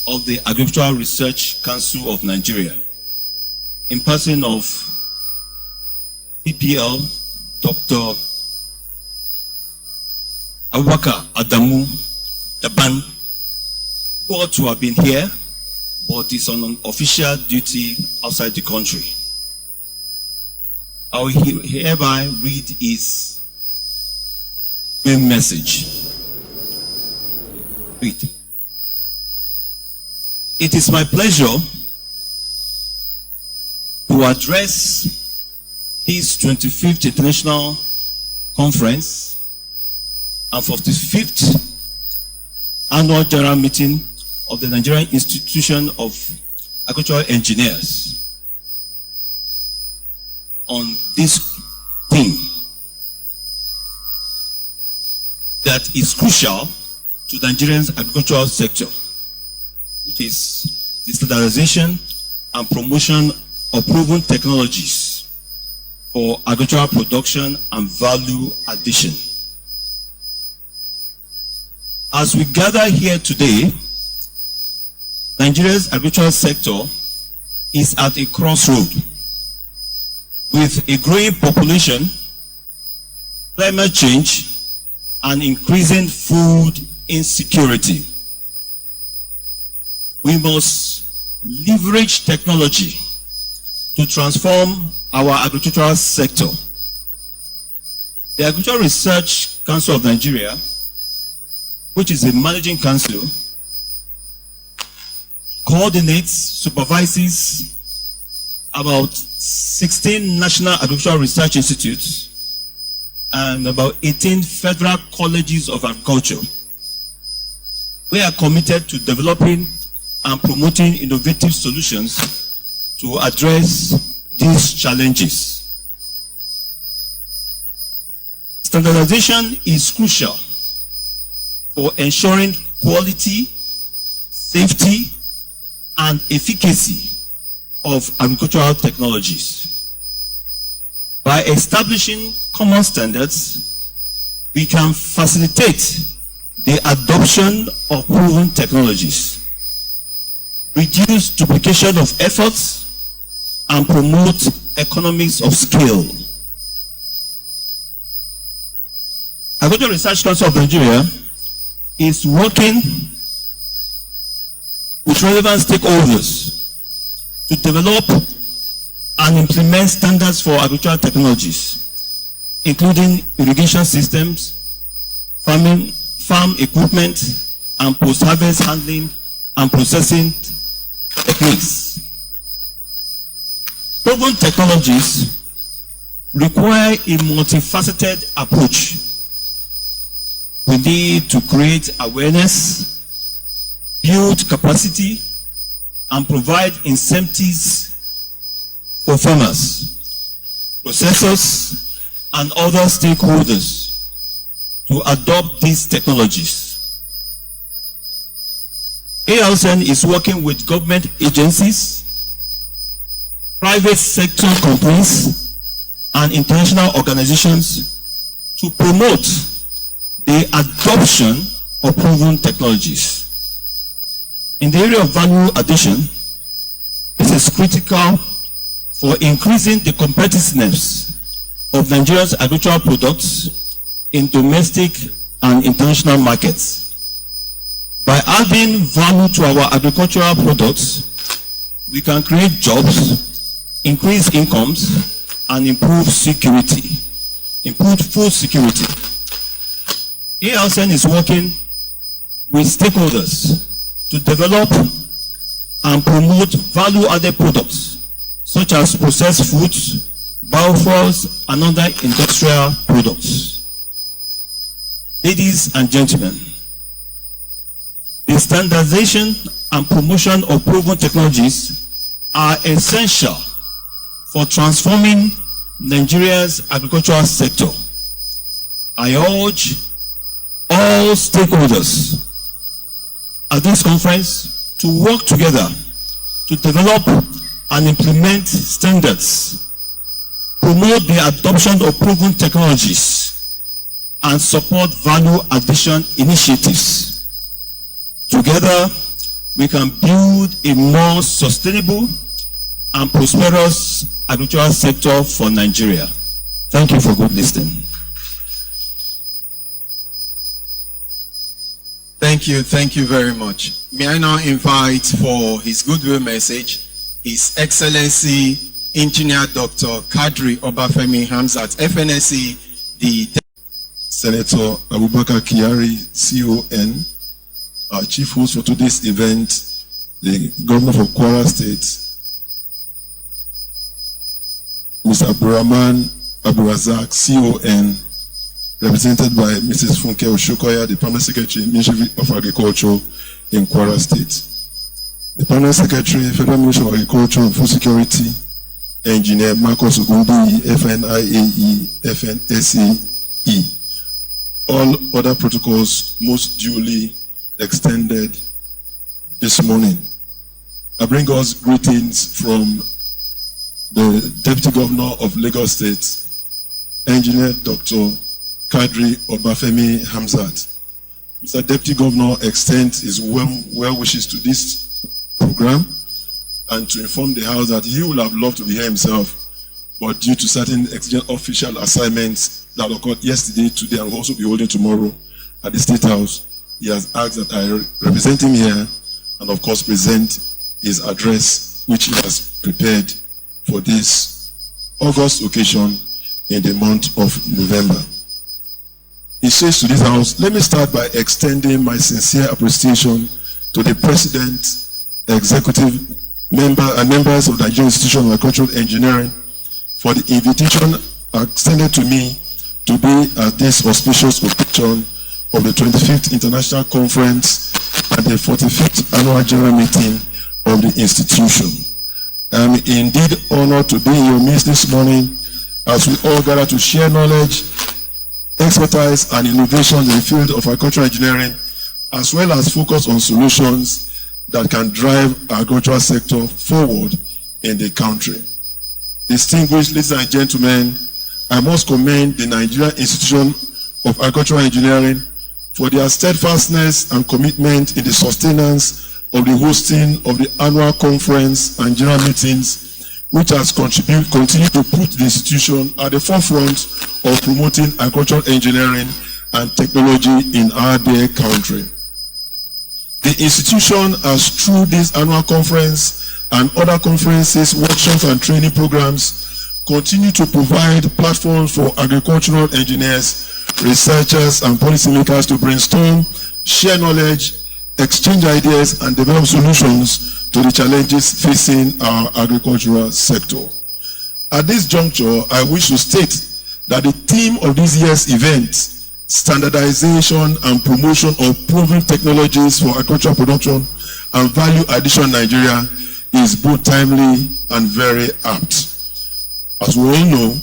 of the Agricultural Research Council of Nigeria, in person of PPL, Dr. Abubakar Adamu Daban, who ought to have been here, but is on an official duty outside the country. I will hereby read his main message. Read. It is my pleasure to address this 25th International Conference and 45th Annual General Meeting of the Nigerian Institution of Agricultural Engineers on this theme that is crucial to Nigerian's agricultural sector, which is the standardization and promotion of proven technologies for agricultural production and value addition. As we gather here today, Nigeria's agricultural sector is at a crossroad with a growing population, climate change, and increasing food insecurity. We must leverage technology to transform our agricultural sector. The Agricultural Research Council of Nigeria, which is a managing council, coordinates, supervises about 16 national agricultural research institutes and about 18 federal colleges of agriculture. We are committed to developing and promoting innovative solutions to address these challenges. Standardization is crucial for ensuring quality, safety, and efficacy of agricultural technologies. By establishing common standards, we can facilitate the adoption of proven technologies, reduce duplication of efforts, and promote economies of scale. Agricultural Research Council of Nigeria is working with relevant stakeholders to develop and implement standards for agricultural technologies, including irrigation systems, farm equipment, and post-harvest handling and processing techniques. Proven technologies require a multifaceted approach. We need to create awareness, build capacity, and provide incentives for farmers, processors, and other stakeholders to adopt these technologies. ALSN is working with government agencies, private sector companies, and international organizations to promote the adoption of proven technologies. In the area of value addition, this is critical for increasing the competitiveness of Nigeria's agricultural products in domestic and international markets. By adding value to our agricultural products, we can create jobs, increase incomes, and improve security, improve food security. ALCN is working with stakeholders to develop and promote value-added products such as processed foods, biofuels, and other industrial products. Ladies and gentlemen, the standardization and promotion of proven technologies are essential for transforming Nigeria's agricultural sector. I urge all stakeholders at this conference to work together to develop and implement standards, promote the adoption of proven technologies, and support value addition initiatives. Together, we can build a more sustainable and prosperous agricultural sector for Nigeria. Thank you for good listening. Thank you very much. May I now invite for his goodwill message His Excellency Engineer Dr. Kadri Obafemi Hamzat, FNSC, the Senator Abubakar Kyari, CON, our chief host for today's event, the Governor of Kwara State, Mr. Abdurrahman Abdurazak, CON, represented by Mrs. Funke Oshokoya, the Permanent Secretary, Ministry of Agriculture in Kwara State. The Permanent Secretary, Federal Ministry of Agriculture and Food Security, Engineer Marcos Ogunbi, FNIAE, FNSAE. All other protocols most duly extended this morning. I bring us greetings from the Deputy Governor of Lagos State, Engineer Dr. Kadri Obafemi Hamzat. Mr. Deputy Governor extends his well wishes to this program and to inform the House that he would have loved to be here himself, but due to certain exigent official assignments that occurred yesterday, today, and will also be holding tomorrow at the State House, he has asked that I represent him here and, of course, present his address, which he has prepared for this August occasion in the month of November. He says to this House, let me start by extending my sincere appreciation to the President, Executive Member, and members of the Nigerian Institution of Agricultural Engineering for the invitation extended to me to be at this auspicious occasion of the 25th International Conference and the 45th Annual General Meeting of the institution. I am indeed honored to be in your midst this morning as we all gather to share knowledge, expertise, and innovation in the field of agricultural engineering, as well as focus on solutions that can drive our agricultural sector forward in the country. Distinguished ladies and gentlemen, I must commend the Nigerian Institution of Agricultural Engineering for their steadfastness and commitment in the sustenance of the hosting of the annual conference and general meetings, which has continued to put the institution at the forefront of promoting agricultural engineering and technology in our dear country. The institution has, through this annual conference and other conferences, workshops, and training programs, continue to provide platforms for agricultural engineers, researchers, and policymakers to brainstorm, share knowledge, exchange ideas, and develop solutions to the challenges facing our agricultural sector. At this juncture, I wish to state that the theme of this year's event, standardization and promotion of proven technologies for agricultural production and value addition in Nigeria, is both timely and very apt. As we all know,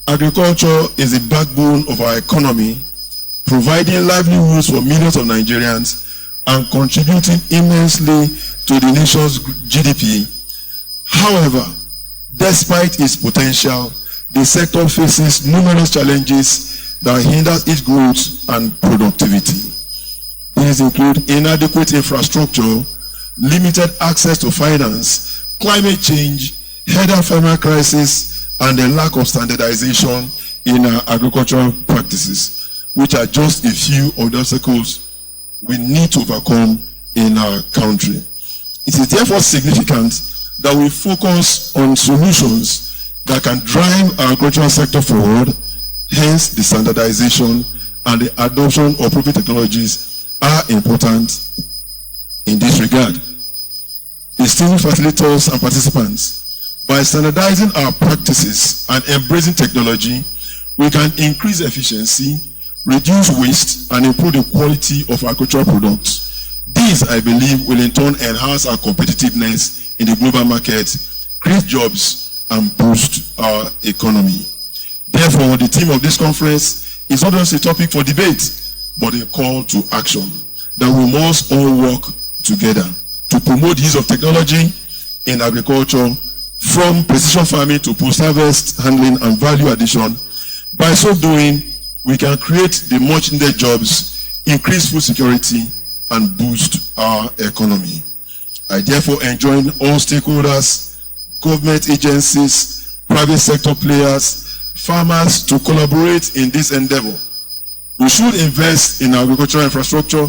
agriculture is the backbone of our economy, providing livelihoods for millions of Nigerians and contributing immensely to the nation's GDP. However, despite its potential, the sector faces numerous challenges that hinder its growth and productivity. These include inadequate infrastructure, limited access to finance, climate change, header farmer crisis, and the lack of standardization in our agricultural practices, which are just a few of the obstacles we need to overcome in our country. It is therefore significant that we focus on solutions that can drive our agricultural sector forward. Hence, the standardization and the adoption of proven technologies are important in this regard. Esteemed facilitators and participants, by standardizing our practices and embracing technology, we can increase efficiency, reduce waste, and improve the quality of agricultural products. This, I believe, will in turn enhance our competitiveness in the global market, create jobs, and boost our economy. Therefore, the theme of this conference is not just a topic for debate, but a call to action that we must all work together to promote the use of technology in agriculture, from precision farming to post-harvest handling and value addition. By so doing, we can create the much needed jobs, increase food security, and boost our economy. I therefore enjoin all stakeholders, government agencies, private sector players, farmers to collaborate in this endeavor. We should invest in agricultural infrastructure,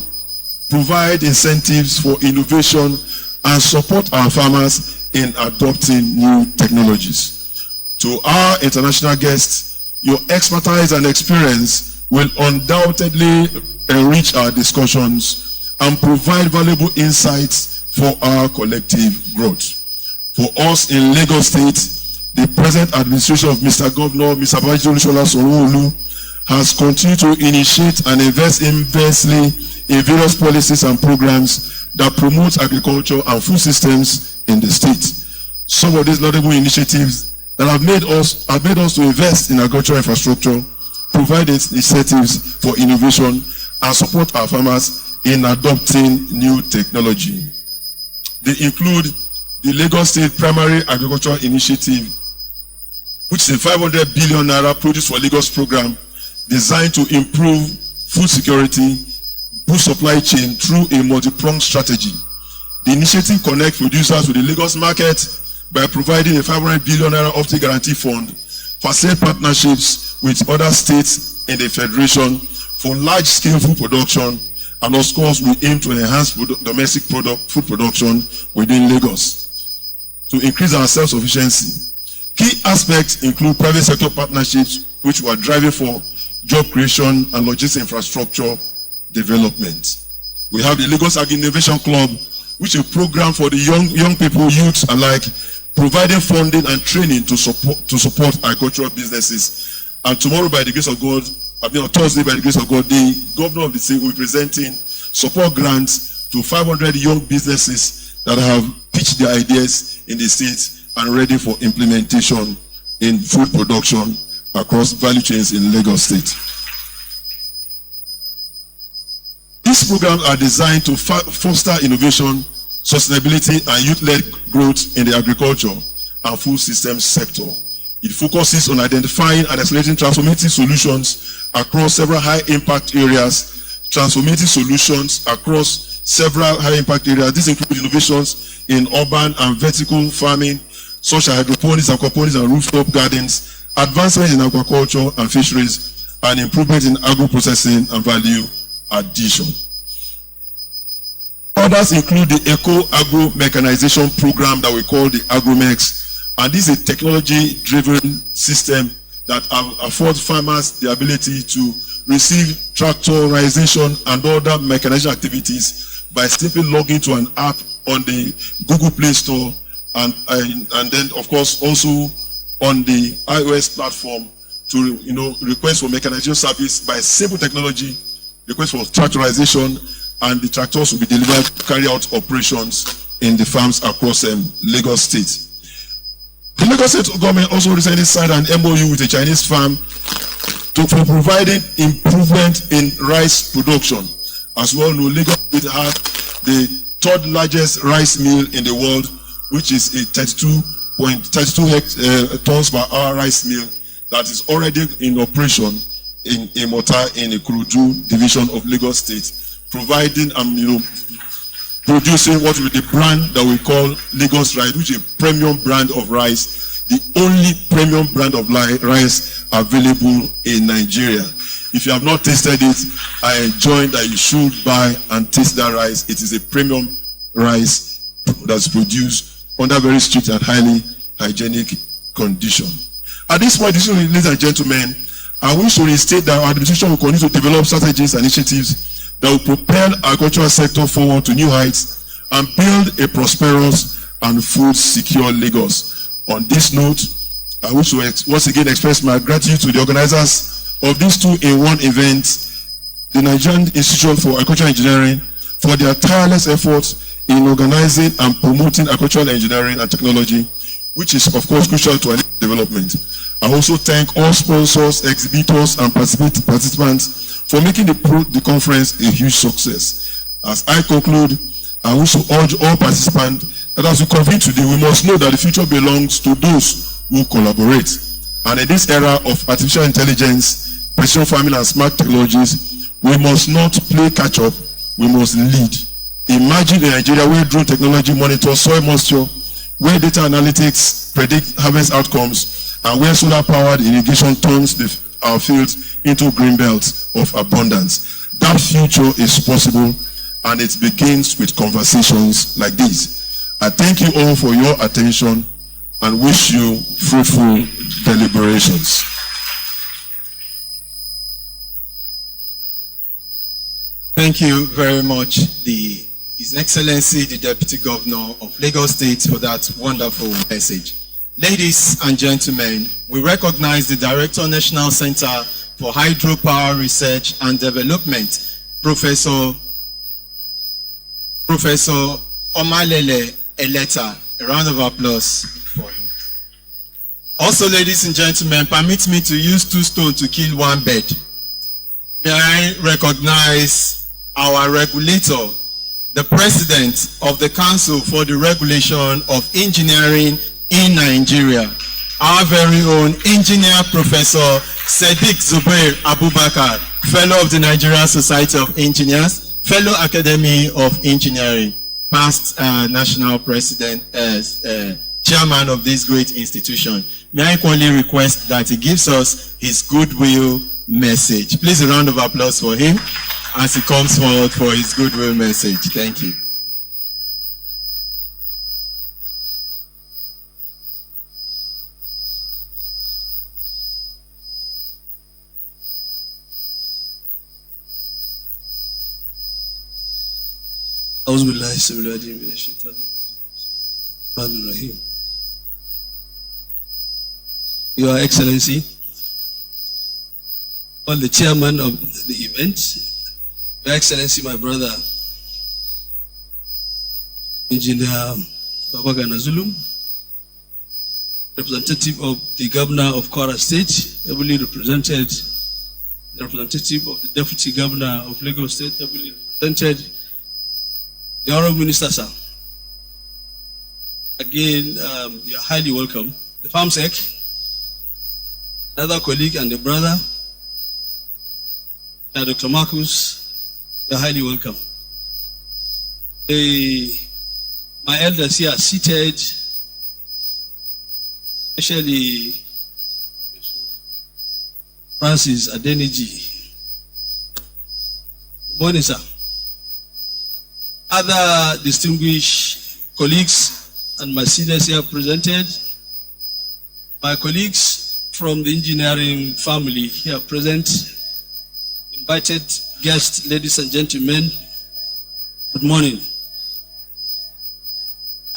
provide incentives for innovation, and support our farmers in adopting new technologies. To our international guests, your expertise and experience will undoubtedly enrich our discussions and provide valuable insights for our collective growth. For us in Lagos State, the present administration of Mr. Governor, Mr. Babajide Sanwo-Olu, has continued to initiate and invest immensely in various policies and programs that promote agriculture and food systems in the state. Some of these laudable initiatives that have made us to invest in agricultural infrastructure, provide incentives for innovation, and support our farmers in adopting new technology. They include the Lagos State Primary Agricultural Initiative, which is a 500 billion naira produce for Lagos program designed to improve food security, boost supply chain through a multi-pronged strategy. The initiative connects producers with the Lagos market by providing a 500 billion naira offtake guarantee fund, facilitate partnerships with other states in the federation for large-scale food production, and of course, we aim to enhance domestic food production within Lagos to increase our self-sufficiency. Key aspects include private sector partnerships, which we are driving for job creation and logistics infrastructure development. We have the Lagos Agri-Revolution Club, which is a program for the young people, youths alike, providing funding and training to support agricultural businesses. And tomorrow, by the grace of God, on Thursday, by the grace of God, the governor of the state will be presenting support grants to 500 young businesses that have pitched their ideas in the state and ready for implementation in food production across value chains in Lagos State. These programs are designed to foster innovation, sustainability, and youth-led growth in the agriculture and food systems sector. It focuses on identifying and accelerating transformative solutions across several high-impact areas, transformative solutions across several high-impact areas. These include innovations in urban and vertical farming, such as hydroponics, aquaponics, and rooftop gardens, advancements in aquaculture and fisheries, and improvements in agro-processing and value addition. Others include the Eco-Agro Mechanization program that we call the AgroMex, and this is a technology-driven system that affords farmers the ability to receive tractorization and other mechanization activities by simply logging to an app on the Google Play Store and then of course also on the iOS platform to request for mechanization service by simple technology, request for tractorization, and the tractors will be delivered to carry out operations in the farms across Lagos State. The Lagos State government also recently signed an MOU with a Chinese farm for providing improvement in rice production. As well know, Lagos State has the third largest rice mill in the world, which is a 32.32 tons per hour rice mill that is already in operation in Imota in the Ikorodu division of Lagos State, providing producing what will be the brand that we call Lagos Rice, which is a premium brand of rice, the only premium brand of rice available in Nigeria. If you have not tasted it, I enjoin that you should buy and taste that rice. It is a premium rice that's produced under very strict and highly hygienic condition. At this point, ladies and gentlemen, I wish to restate that our administration will continue to develop strategies and initiatives that will propel our agricultural sector forward to new heights and build a prosperous and food secure Lagos. On this note, I wish to once again express my gratitude to the organizers of these two-in-one events, the Nigerian Institute for Agricultural Engineering, for their tireless efforts in organizing and promoting agricultural engineering and technology, which is of course crucial to our development. I also thank all sponsors, exhibitors, and participants for making the conference a huge success. As I conclude, I wish to urge all participants that as we convene today, we must know that the future belongs to those who collaborate. And in this era of artificial intelligence, precision farming, and smart technologies, we must not play catch-up, we must lead. Imagine a Nigeria where drone technology monitors soil moisture, where data analytics predict harvest outcomes, and where solar-powered irrigation turns our fields into green belts of abundance. That future is possible, and it begins with conversations like these. I thank you all for your attention and wish you fruitful deliberations. Thank you very much, His Excellency, the Deputy Governor of Lagos State, for that wonderful message. Ladies and gentlemen, we recognize the Director, National Center for Hydropower Research and Development, Professor Omalele Eleta. A round of applause for him. Also, ladies and gentlemen, permit me to use two stones to kill one bird. May I recognize our regulator, the President of the Council for the Regulation of Engineering in Nigeria, our very own Engineer Professor Sadiq Zubair Abubakar, Fellow of the Nigerian Society of Engineers, Fellow Academy of Engineering, past National President, Chairman of this great institution. May I equally request that he gives us his goodwill message. Please a round of applause for him as he comes forward for his goodwill message. Thank you. Your Excellency, all the chairman of the event, Your Excellency, my brother, Engineer Babagana Zulum, representative of the Governor of Kwara State, ably represented, the representative of the Deputy Governor of Lagos State, ably represented, the Honorable Minister, sir. Again, you are highly welcome. The FAMSEC, another colleague and a brother, Dr. Marcus, you are highly welcome. My elders here are seated, especially Francis Adeniji. Good morning, sir. Other distinguished colleagues and my seniors here presented, my colleagues from the engineering family here present, invited guests, ladies and gentlemen, good morning.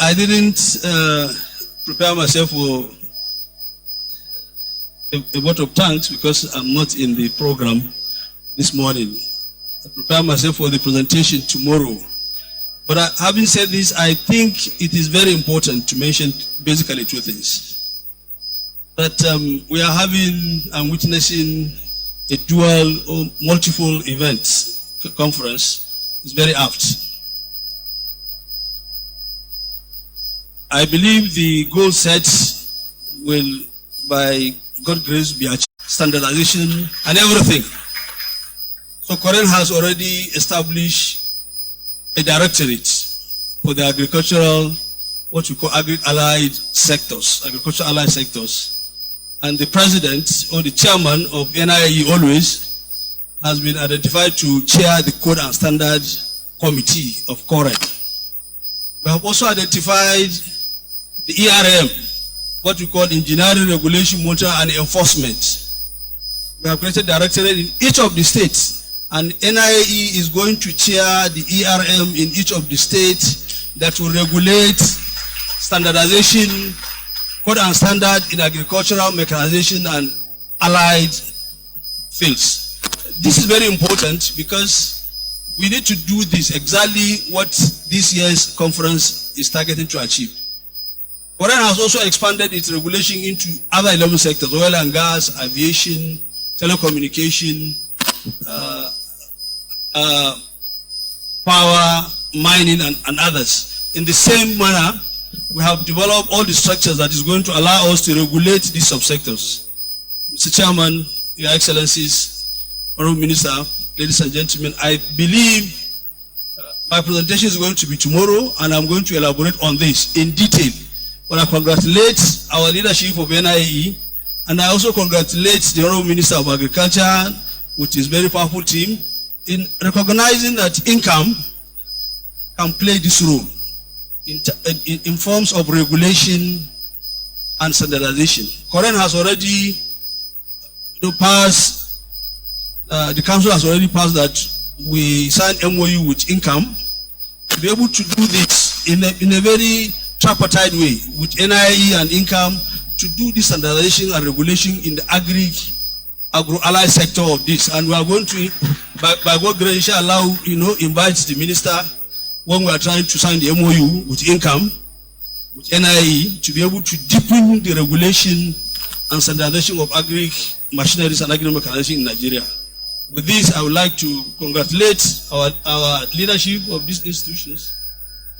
I didn't prepare myself for a vote of thanks because I'm not in the program this morning. I prepare myself for the presentation tomorrow. But having said this, I think it is very important to mention basically two things. That we are having and witnessing a dual or multiple events conference is very apt. I believe the goal set will, by God's grace, be achieved. Standardization and everything. So Koren has already established a directorate for the agricultural, what we call agri-allied sectors, agricultural allied sectors. And the president or the chairman of NIAE always has been identified to chair the Code and Standard Committee of CORED. We have also identified the ERM, what we call Engineering, Regulation, Monitoring and Enforcement. We have created a directorate in each of the states, and NIAE is going to chair the ERM in each of the states that will regulate standardization, code and standard in agricultural, mechanization and allied fields. This is very important because we need to do this exactly what this year's conference is targeting to achieve. CORED has also expanded its regulation into other 11 sectors: oil and gas, aviation, telecommunication, power, mining, and others. In the same manner, we have developed all the structures that is going to allow us to regulate these subsectors. Mr. Chairman, Your Excellencies, Honorable Minister, ladies and gentlemen, I believe my presentation is going to be tomorrow, and I'm going to elaborate on this in detail. But I congratulate our leadership of NIAE, and I also congratulate the Honorable Minister of Agriculture with his very powerful team in recognizing that NCAM can play this role in forms of regulation and standardization. CORED has already passed, the council has already passed that we signed MOU with NCAM to be able to do this in a very tripartite way with NIAE and NCAM to do this standardization and regulation in the agro-allied sector of this. And we are going to, by God grace, inshallah, invite the minister when we are trying to sign the MOU with NCAM, with NIAE, to be able to deepen the regulation and standardization of agri-machineries and agri-mechanization in Nigeria. With this, I would like to congratulate our leadership of these institutions,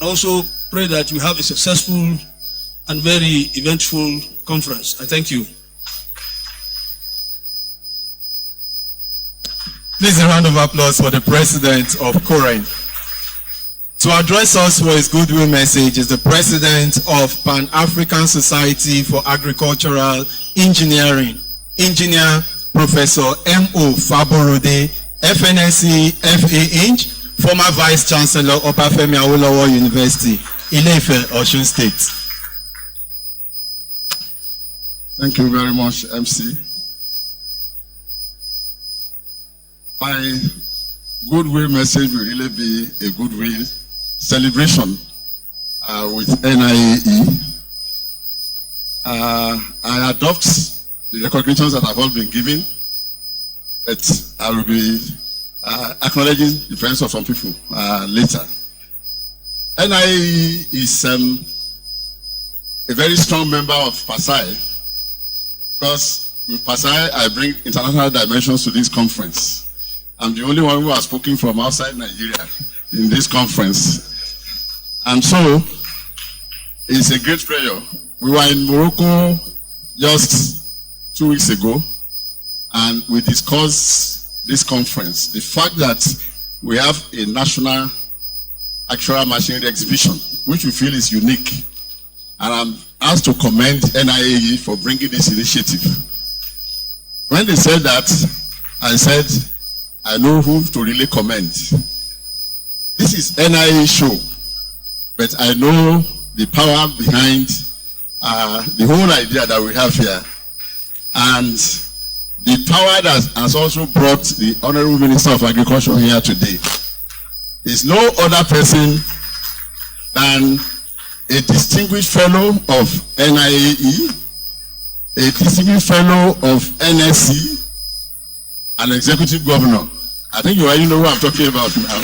and also pray that we have a successful and very eventful conference. I thank you. Please a round of applause for the President of CORED. To address us for his goodwill message is the President of Pan-African Society for Agricultural Engineering, Engineer Professor M.O. Faborode, FNSC FA Eng, former Vice Chancellor, Obafemi Awolowo University, Ile-Ife, Osun State. Thank you very much, MC. My goodwill message will really be a goodwill celebration with NIAE. I adopt the recognitions that have all been given, but I will be acknowledging the presence of some people later. NIAE is a very strong member of PASAI, because with PASAI I bring international dimensions to this conference. I'm the only one who has spoken from outside Nigeria in this conference. And so, it's a great pleasure. We were in Morocco just 2 weeks ago, and we discussed this conference. The fact that we have a national actual machinery exhibition, which we feel is unique. And I'm asked to commend NIAE for bringing this initiative. When they said that, I said, I know who to really commend. This is NIAE show, but I know the power behind the whole idea that we have here, and the power that has also brought the Honorable Minister of Agriculture here today is no other person than a distinguished fellow of NIAE, a distinguished fellow of NSC, an executive governor. I think you already know who I'm talking about now.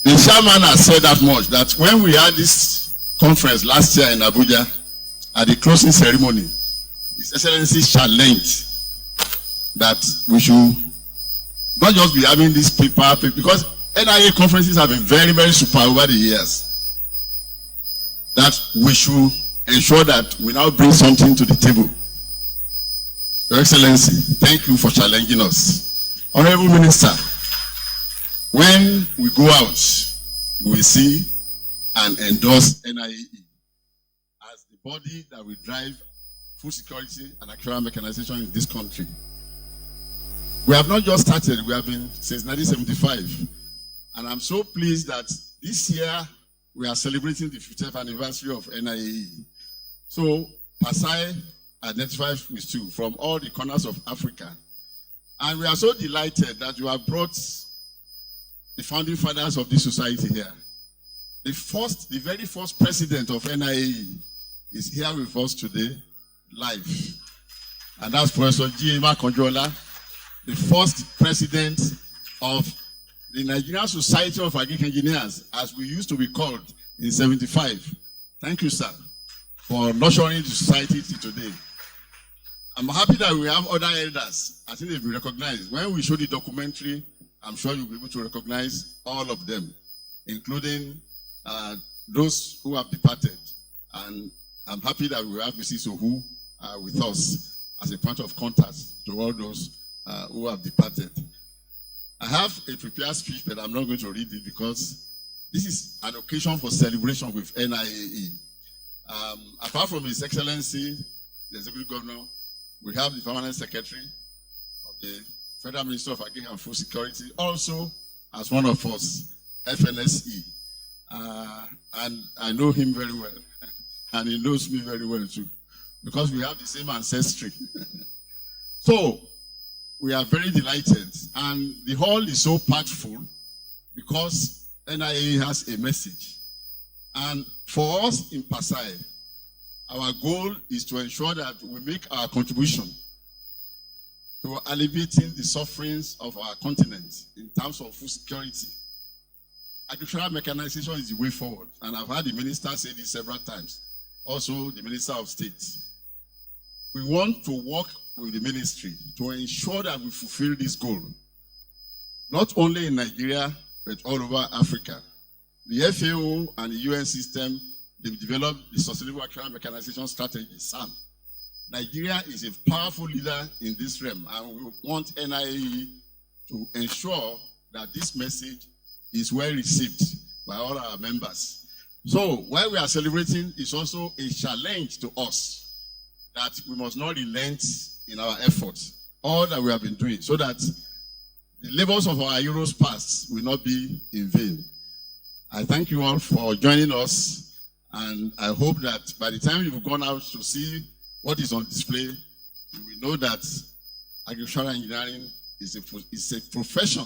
The chairman has said that much, that when we had this conference last year in Abuja, at the closing ceremony, His Excellency challenged that we should not just be having this paper, because NIA conferences have been very, very super over the years, that we should ensure that we now bring something to the table. Your Excellency, thank you for challenging us. Honorable Minister, when we go out, we will see and endorse NIAE as the body that will drive food security and agricultural mechanization in this country. We have not just started, we have been since 1975. And I'm so pleased that this year we are celebrating the 50th anniversary of NIAE. So Pasai identifies with you from all the corners of Africa. And we are so delighted that you have brought the founding fathers of this society here. The very first president of NIAE is here with us today, live. And that's Professor G.M.A. Konjola, the first president of the Nigerian Society of Agri-Engineers, as we used to be called in 75. Thank you, sir, for nurturing the society till today. I'm happy that we have other elders. I think they've been recognized. When we show the documentary, I'm sure you'll be able to recognize all of them, including those who have departed. And I'm happy that we have Mrs. Ohu with us as a point of contact to all those who have departed. I have a prepared speech, but I'm not going to read it because this is an occasion for celebration with NIAE. Apart from His Excellency, the Executive Governor, we have the Permanent Secretary of the Federal Ministry of Agri and Food Security, also as one of us, FNSE. And I know him very well, and he knows me very well too, because we have the same ancestry. So, we are very delighted, and the hall is so packed full because NIA has a message. And for us in Pasai, our goal is to ensure that we make our contribution to alleviating the sufferings of our continent in terms of food security. Agricultural mechanization is the way forward, and I've heard the minister say this several times, also the Minister of State. We want to work with the ministry to ensure that we fulfill this goal, not only in Nigeria, but all over Africa. The FAO and the UN system, they've developed the Sustainable Agricultural Mechanization Strategy, SAM. Nigeria is a powerful leader in this realm, and we want NIAE to ensure that this message is well received by all our members. So, while we are celebrating, it's also a challenge to us that we must not relent in our efforts, all that we have been doing, so that the labors of our heroes past will not be in vain. I thank you all for joining us, and I hope that by the time you've gone out to see what is on display, you will know that agricultural engineering is a profession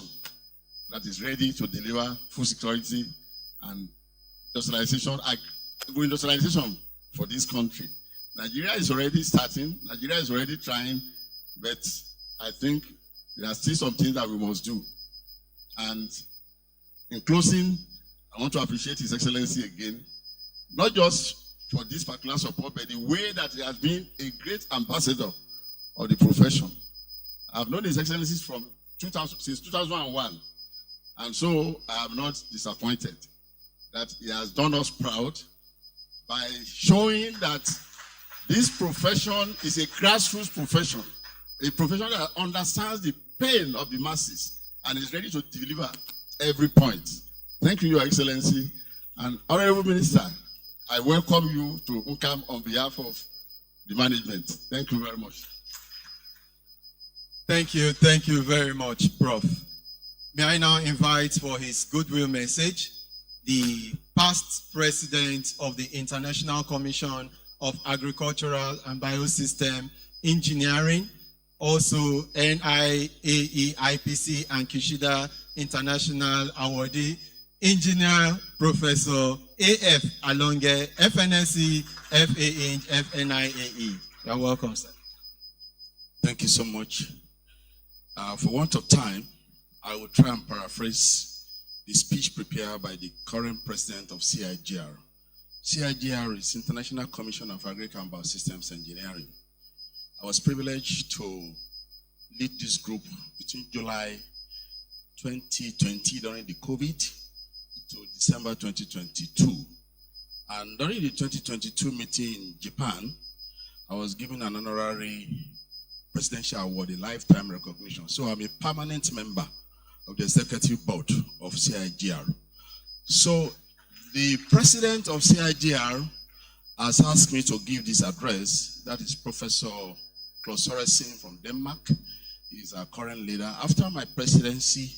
that is ready to deliver food security and industrialization for this country. Nigeria is already starting, Nigeria is already trying, but I think there are still some things that we must do. And in closing, I want to appreciate His Excellency again, not just for this particular support, but the way that he has been a great ambassador of the profession. I've known His Excellency since 2001, and so I am not disappointed that he has done us proud by showing that this profession is a grassroots profession, a profession that understands the pain of the masses and is ready to deliver every point. Thank you, Your Excellency. And Honorable Minister, I welcome you to NCAM on behalf of the management. Thank you very much. Thank you very much, Prof. May I now invite for his goodwill message the past president of the International Commission of Agricultural and Biosystem Engineering, also NIAE, IPC, and Kishida International Awardee, Engineer Professor A.F. Alonge, FNSE, FAA, FNIAE. You're welcome, sir. Thank you so much. For want of time, I will try and paraphrase the speech prepared by the current president of CIGR. CIGR is International Commission of Agricultural and Biosystems Engineering. I was privileged to lead this group between July 2020 during the COVID to December 2022. And during the 2022 meeting in Japan, I was given an honorary presidential award, a lifetime recognition. So I'm a permanent member of the executive board of CIGR. So the president of CIGR has asked me to give this address. That is Professor Claus Sørensen from Denmark. He is our current leader. After my presidency,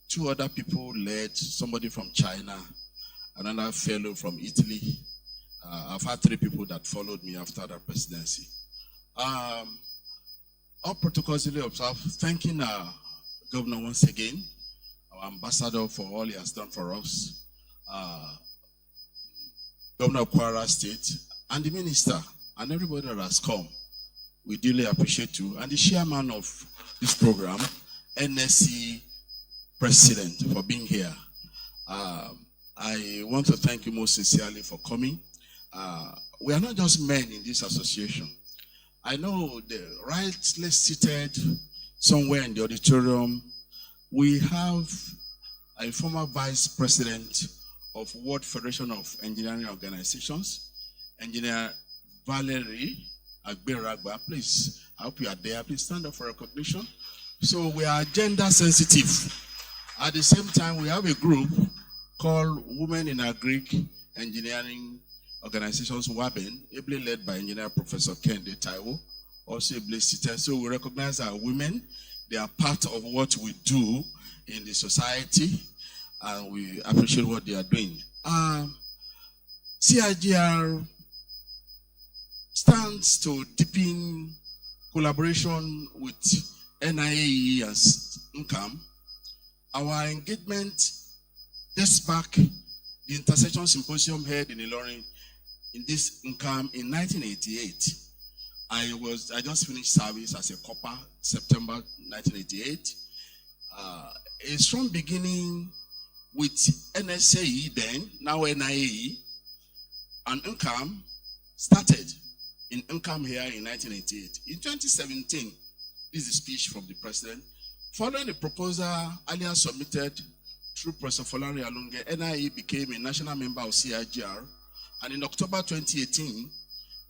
2 other people led, somebody from China, another fellow from Italy. I've had 3 people that followed me after that presidency. All protocols really observed. Thanking our governor once again, our ambassador for all he has done for us, Governor of Kwara State, and the minister, and everybody that has come. We dearly appreciate you. And the chairman of this program, NSC president, for being here. I want to thank you most sincerely for coming. We are not just men in this association. I know the rightly seated somewhere in the auditorium, we have a former vice president of World Federation of Engineering Organizations, Engineer Valerie Agberagba. Please, I hope you are there. Please stand up for recognition. So we are gender sensitive. At the same time, we have a group called Women in Agri Engineering Organizations, WABEN, ably led by Engineer Professor Kende Taiwo, also ably seated. So we recognize our women. They are part of what we do in the society, and we appreciate what they are doing. CIGR stands to deepen collaboration with NIAE and NCAM. Our engagement dates back the intersection symposium held in Ilorin in this NCAM in 1988. I just finished service as a copper, September 1988. A strong beginning with NSAE then, now NIAE, and NCAM started in NCAM here in 1988. In 2017, this is a speech from the president. Following the proposal earlier submitted through Professor Folari Alunge, NIAE became a national member of CIGR, and in October 2018,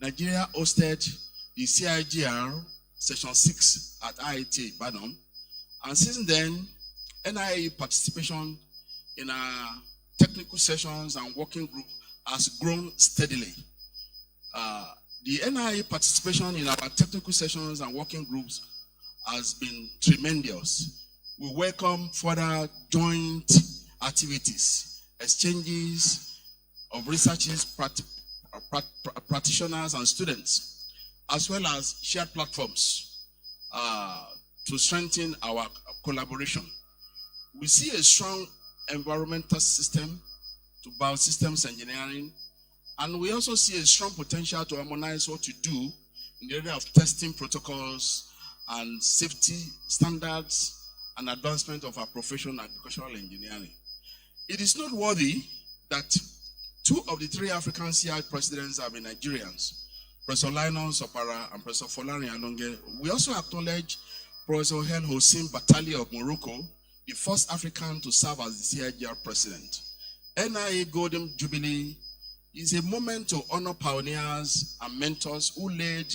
Nigeria hosted the CIGR Session 6 at IIT Ibadan, and since then, NIAE participation in our technical sessions and working group has grown steadily. The NIAE participation in our technical sessions and working groups has been tremendous. We welcome further joint activities, exchanges of researchers, practitioners, and students, as well as shared platforms to strengthen our collaboration. We see a strong environmental system to biosystems engineering, and we also see a strong potential to harmonize what you do in the area of testing protocols and safety standards and advancement of our profession, agricultural engineering. It is noteworthy that 2 of the 3 African CI presidents have been Nigerians, Professor Linus Opara and Professor Folari Alunge. We also acknowledge Professor El Hossein Batali of Morocco, the first African to serve as the CIGR president. NIAE Golden Jubilee is a moment to honor pioneers and mentors who laid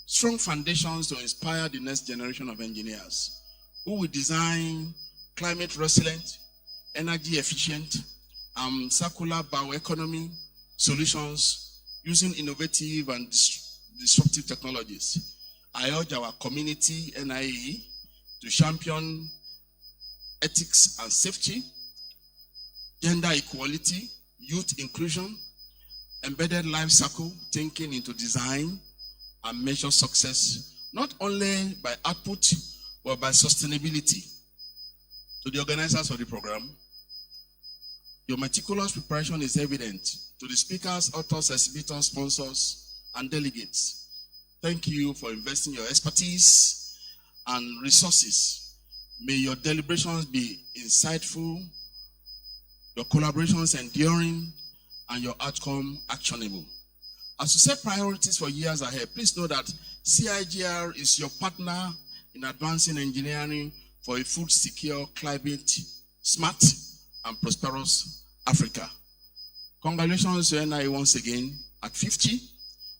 strong foundations to inspire the next generation of engineers who will design climate resilient, energy efficient, and circular bioeconomy solutions using innovative and disruptive technologies. I urge our community, NIAE, to champion ethics and safety, gender equality, youth inclusion, embedded life cycle thinking into design, and measure success, not only by output, but by sustainability. To the organizers of the program, your meticulous preparation is evident to the speakers, authors, exhibitors, sponsors, and delegates. Thank you for investing your expertise and resources. May your deliberations be insightful, your collaborations enduring, and your outcome actionable. As you set priorities for years ahead, please know that CIGR is your partner in advancing engineering for a food secure, climate smart, and prosperous Africa. Congratulations to NIAE once again at 50,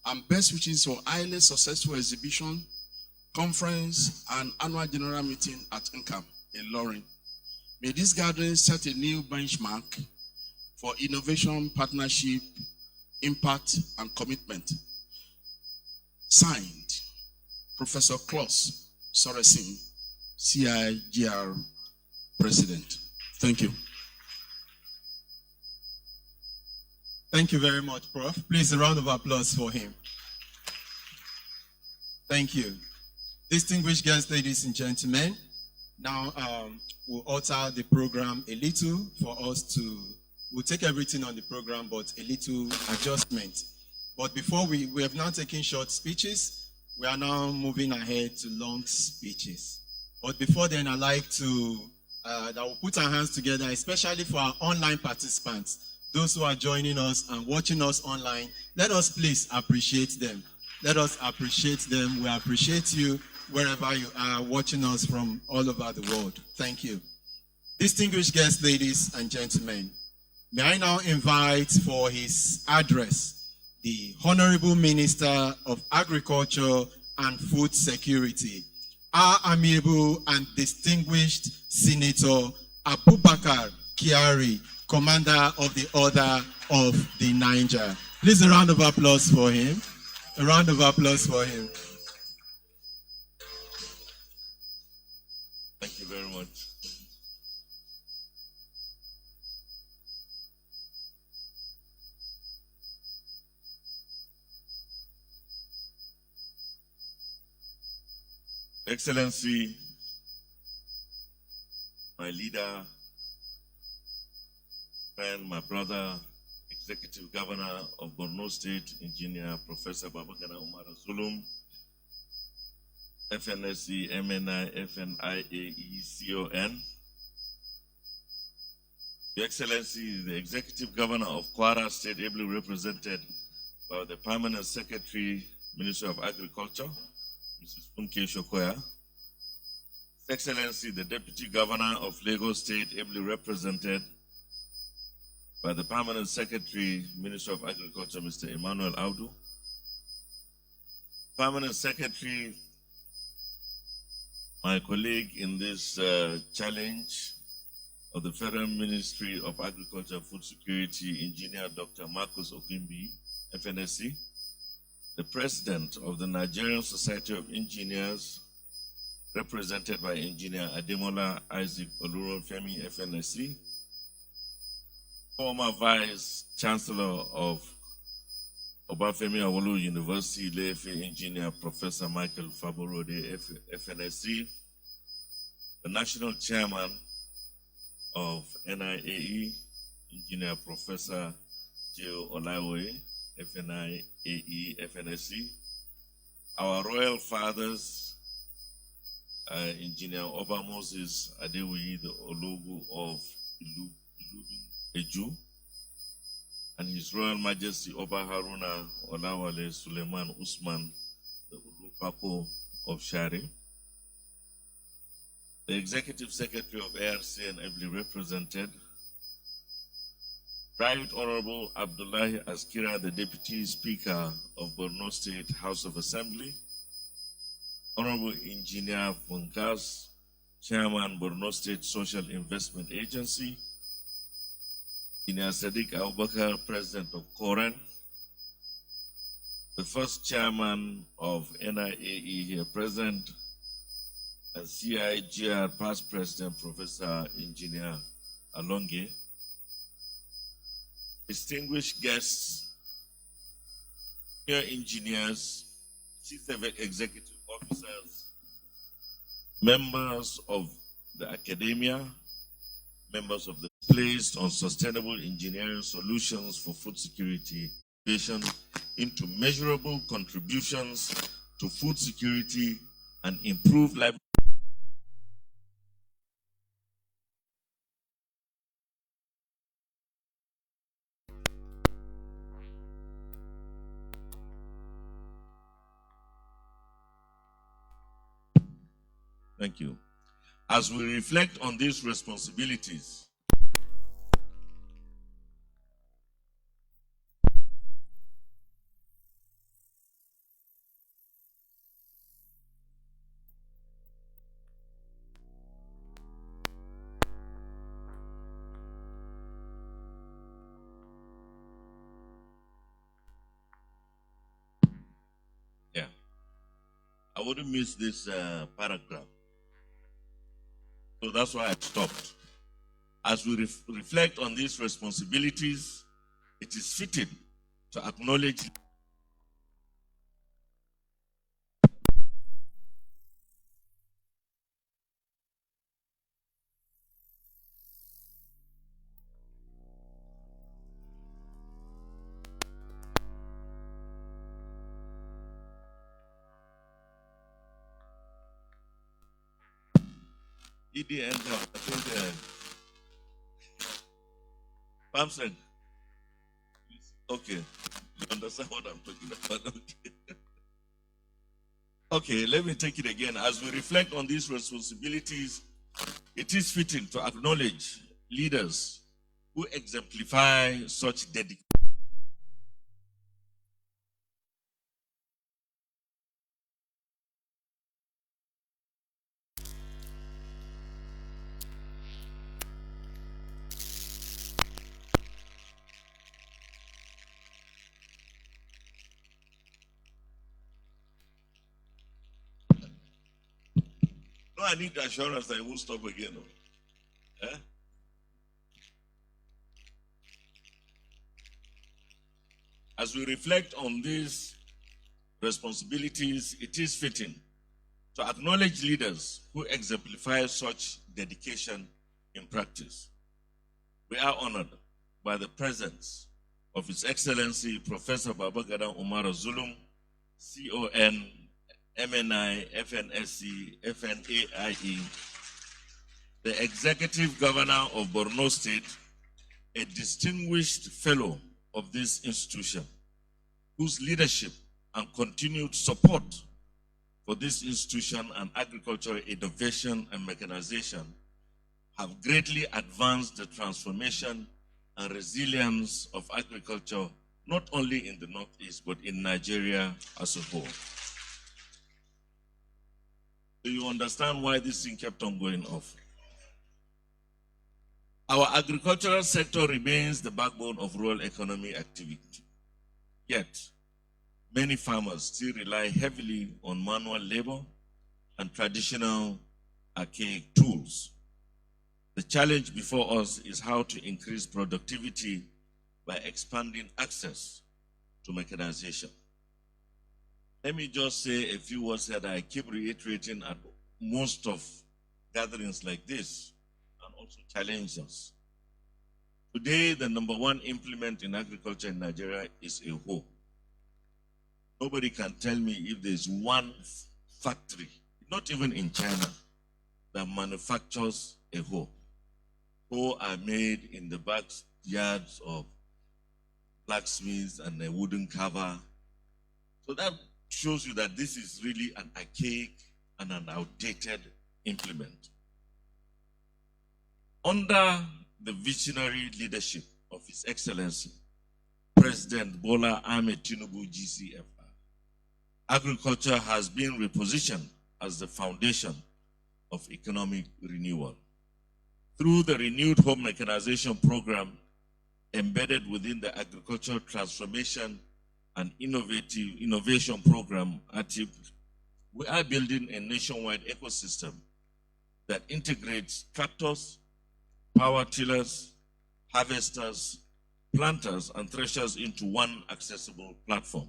and best wishes for highly successful exhibition, conference, and annual general meeting at NCAM in Ilorin. May this gathering set a new benchmark for innovation, partnership, impact, and commitment. Signed, Professor Klaus Soresin, CIGR President. Thank you. Thank you very much, Prof. Please, a round of applause for him. Thank you. Distinguished guests, ladies and gentlemen, now we'll alter the program a little for us to, we'll take everything on the program, but a little adjustment. But before we have now taken short speeches, we are now moving ahead to long speeches. But before then, I'd like to, that we'll put our hands together, especially for our online participants, those who are joining us and watching us online. Let us please appreciate them. Let us appreciate them. We appreciate you wherever you are watching us from all over the world. Thank you. Distinguished guests, ladies and gentlemen, may I now invite for his address the Honorable Minister of Agriculture and Food Security, our amiable and distinguished Senator Abubakar Kyari, Commander of the Order of the Niger. Please, a round of applause for him. A round of applause for him. Thank you very much. Excellency, my leader, friend, my brother, Executive Governor of Borno State, Engineer Professor Babagana Umar Zulum, FNSC, MNI, FNIAE, CON. Your Excellency, the Executive Governor of Kwara State, ably represented by the Permanent Secretary, Ministry of Agriculture, Mrs. Funke Shokoya. His Excellency, the Deputy Governor of Lagos State, ably represented by the Permanent Secretary, Ministry of Agriculture, Mr. Emmanuel Audu. Permanent Secretary, my colleague in this challenge of the Federal Ministry of Agriculture and Food Security, Engineer Dr. Marcus Okimbi, FNSC, the President of the Nigerian Society of Engineers, represented by Engineer Ademola Isaac Olurunfemi, FNSC, former Vice Chancellor of Obafemi Awolowo University, Ile-Ife, Engineer Professor Michael Faborode, FNSC, the National Chairman of NIAE, Engineer Professor Joe Olaiwoye, FNIAE, FNSC, our Royal Fathers, Engineer Oba Moses Adewiyi, the Ologu of Iludun Eju, and His Royal Majesty Oba Haruna Olawale Suleiman Usman, the Ulupapo of Shari, the Executive Secretary of ARC and ably represented, Right Honorable Abdullahi Askira, the Deputy Speaker of Borno State House of Assembly, Honorable Engineer Funkas, Chairman Borno State Social Investment Agency, Engineer Sadiq Abubakar, President of Koren, the first Chairman of NIAE here present, and CIGR past President Professor Engineer Alonge, distinguished guests, senior engineers, chief executive officers, members of the academia, members of the placed on sustainable engineering solutions for food security, into measurable contributions to food security and improved life. Thank you. As we reflect on these responsibilities, I wouldn't miss this paragraph. So that's why I stopped. As we reflect on these responsibilities, it is fitting to acknowledge EDN. I think Pamsen. Okay, you understand what I'm talking about? Okay. Okay, let me take it again. As we reflect on these responsibilities, it is fitting to acknowledge leaders who exemplify such dedication. No, I need assurance that it won't stop again. No? Eh? As we reflect on these responsibilities, it is fitting to acknowledge leaders who exemplify such dedication in practice. We are honored by the presence of His Excellency Professor Babagada Umar Zulum, CON, MNI, FNSC, FNAIE, the Executive Governor of Borno State, a distinguished fellow of this institution, whose leadership and continued support for this institution and agricultural innovation and mechanization have greatly advanced the transformation and resilience of agriculture, not only in the Northeast, but in Nigeria as a whole. Do you understand why this thing kept on going off? Our agricultural sector remains the backbone of rural economy activity. Yet, many farmers still rely heavily on manual labor and traditional archaic tools. The challenge before us is how to increase productivity by expanding access to mechanization. Let me just say a few words that I keep reiterating at most of gatherings like this, and also challenge us. Today, the #1 implement in agriculture in Nigeria is a hoe. Nobody can tell me if there's one factory, not even in China, that manufactures a hoe. Hoe are made in the backyards of blacksmiths and a wooden cover. So that shows you that this is really an archaic and an outdated implement. Under the visionary leadership of His Excellency, President Bola Ahmed Tinubu GCFR, agriculture has been repositioned as the foundation of economic renewal. Through the renewed home mechanization program embedded within the Agricultural Transformation and Innovation Program, ATIP, we are building a nationwide ecosystem that integrates tractors, power tillers, harvesters, planters, and threshers into one accessible platform.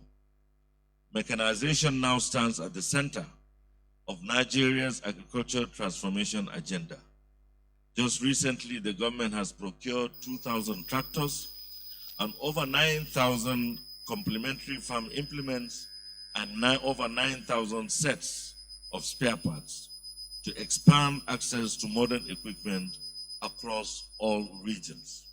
Mechanization now stands at the center of Nigeria's agricultural transformation agenda. Just recently, the government has procured 2,000 tractors and over 9,000 complementary farm implements and over 9,000 sets of spare parts to expand access to modern equipment across all regions.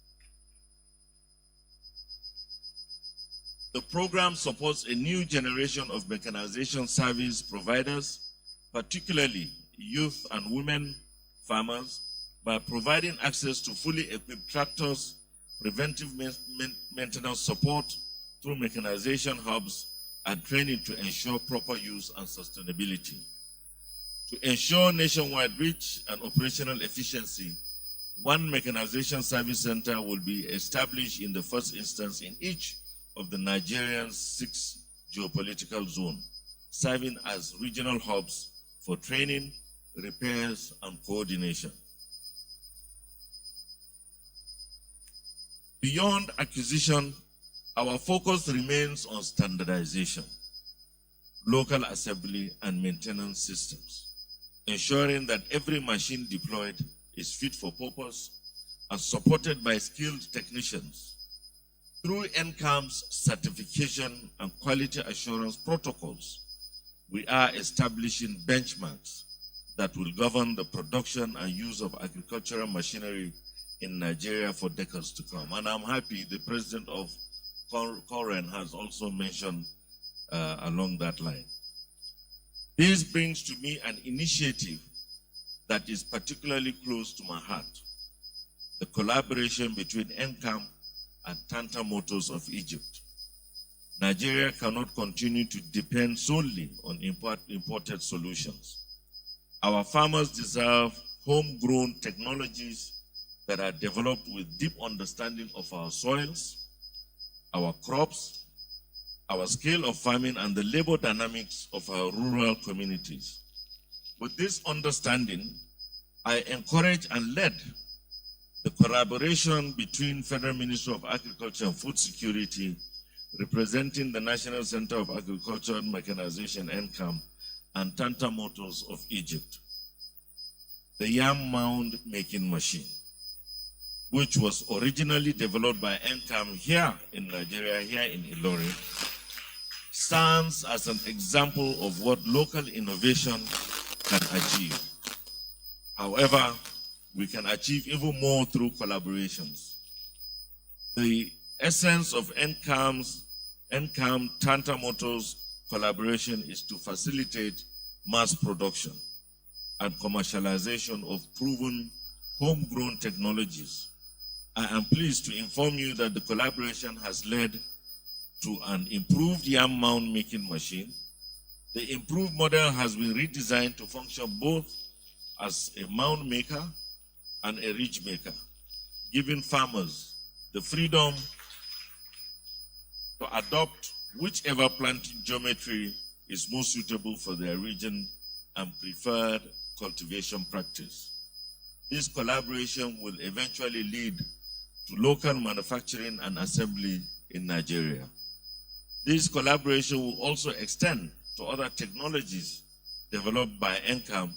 The program supports a new generation of mechanization service providers, particularly youth and women farmers, by providing access to fully equipped tractors, preventive maintenance support through mechanization hubs, and training to ensure proper use and sustainability. To ensure nationwide reach and operational efficiency, one mechanization service center will be established in the first instance in each of the Nigerian 6 geopolitical zones, serving as regional hubs for training, repairs, and coordination. Beyond acquisition, our focus remains on standardization, local assembly, and maintenance systems, ensuring that every machine deployed is fit for purpose and supported by skilled technicians. Through NCAM's certification and quality assurance protocols, we are establishing benchmarks that will govern the production and use of agricultural machinery in Nigeria for decades to come. And I'm happy the president of Koren has also mentioned along that line. This brings to me an initiative that is particularly close to my heart: the collaboration between NCAM and Tanta Motors of Egypt. Nigeria cannot continue to depend solely on imported solutions. Our farmers deserve homegrown technologies that are developed with deep understanding of our soils, our crops, our scale of farming, and the labor dynamics of our rural communities. With this understanding, I encourage and led the collaboration between Federal Ministry of Agriculture and Food Security, representing the National Center of Agriculture and Mechanization, NCAM, and Tanta Motors of Egypt. The yam mound making machine, which was originally developed by NCAM here in Nigeria, here in Ilorin, stands as an example of what local innovation can achieve. However, we can achieve even more through collaborations. The essence of NCAM Tanta Motors collaboration is to facilitate mass production and commercialization of proven homegrown technologies. I am pleased to inform you that the collaboration has led to an improved yam mound making machine. The improved model has been redesigned to function both as a mound maker and a ridge maker, giving farmers the freedom to adopt whichever planting geometry is most suitable for their region and preferred cultivation practice. This collaboration will eventually lead to local manufacturing and assembly in Nigeria. This collaboration will also extend to other technologies developed by NCAM,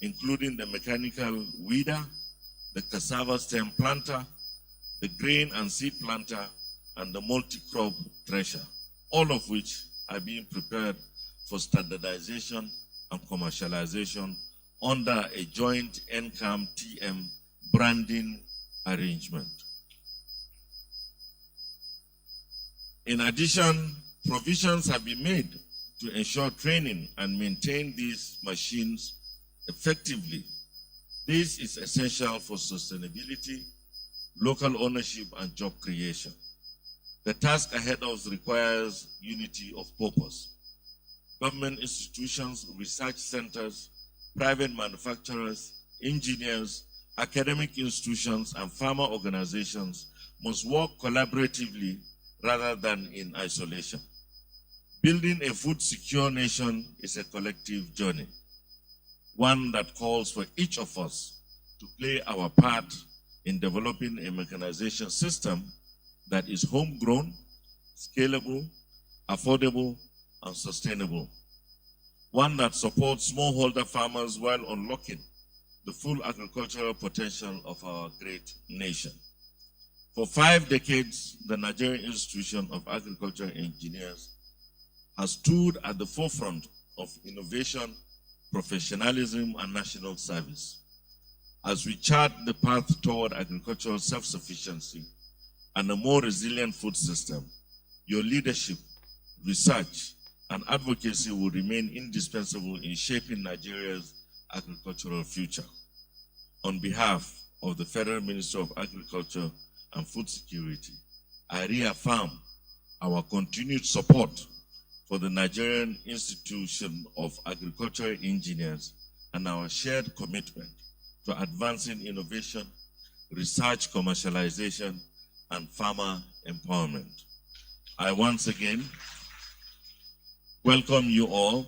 including the mechanical weeder, the cassava stem planter, the grain and seed planter, and the multi-crop thresher, all of which are being prepared for standardization and commercialization under a joint NCAM-TM branding arrangement. In addition, provisions have been made to ensure training and maintain these machines effectively. This is essential for sustainability, local ownership, and job creation. The task ahead of us requires unity of purpose. Government institutions, research centers, private manufacturers, engineers, academic institutions, and farmer organizations must work collaboratively rather than in isolation. Building a food-secure nation is a collective journey, one that calls for each of us to play our part in developing a mechanization system that is homegrown, scalable, affordable, and sustainable. One that supports smallholder farmers while unlocking the full agricultural potential of our great nation. For 5 decades, the Nigerian Institution of Agricultural Engineers has stood at the forefront of innovation, professionalism, and national service. As we chart the path toward agricultural self-sufficiency and a more resilient food system, your leadership, research, and advocacy will remain indispensable in shaping Nigeria's agricultural future. On behalf of the Federal Ministry of Agriculture and Food Security, I reaffirm our continued support for the Nigerian Institution of Agricultural Engineers and our shared commitment to advancing innovation, research, commercialization, and farmer empowerment. I once again welcome you all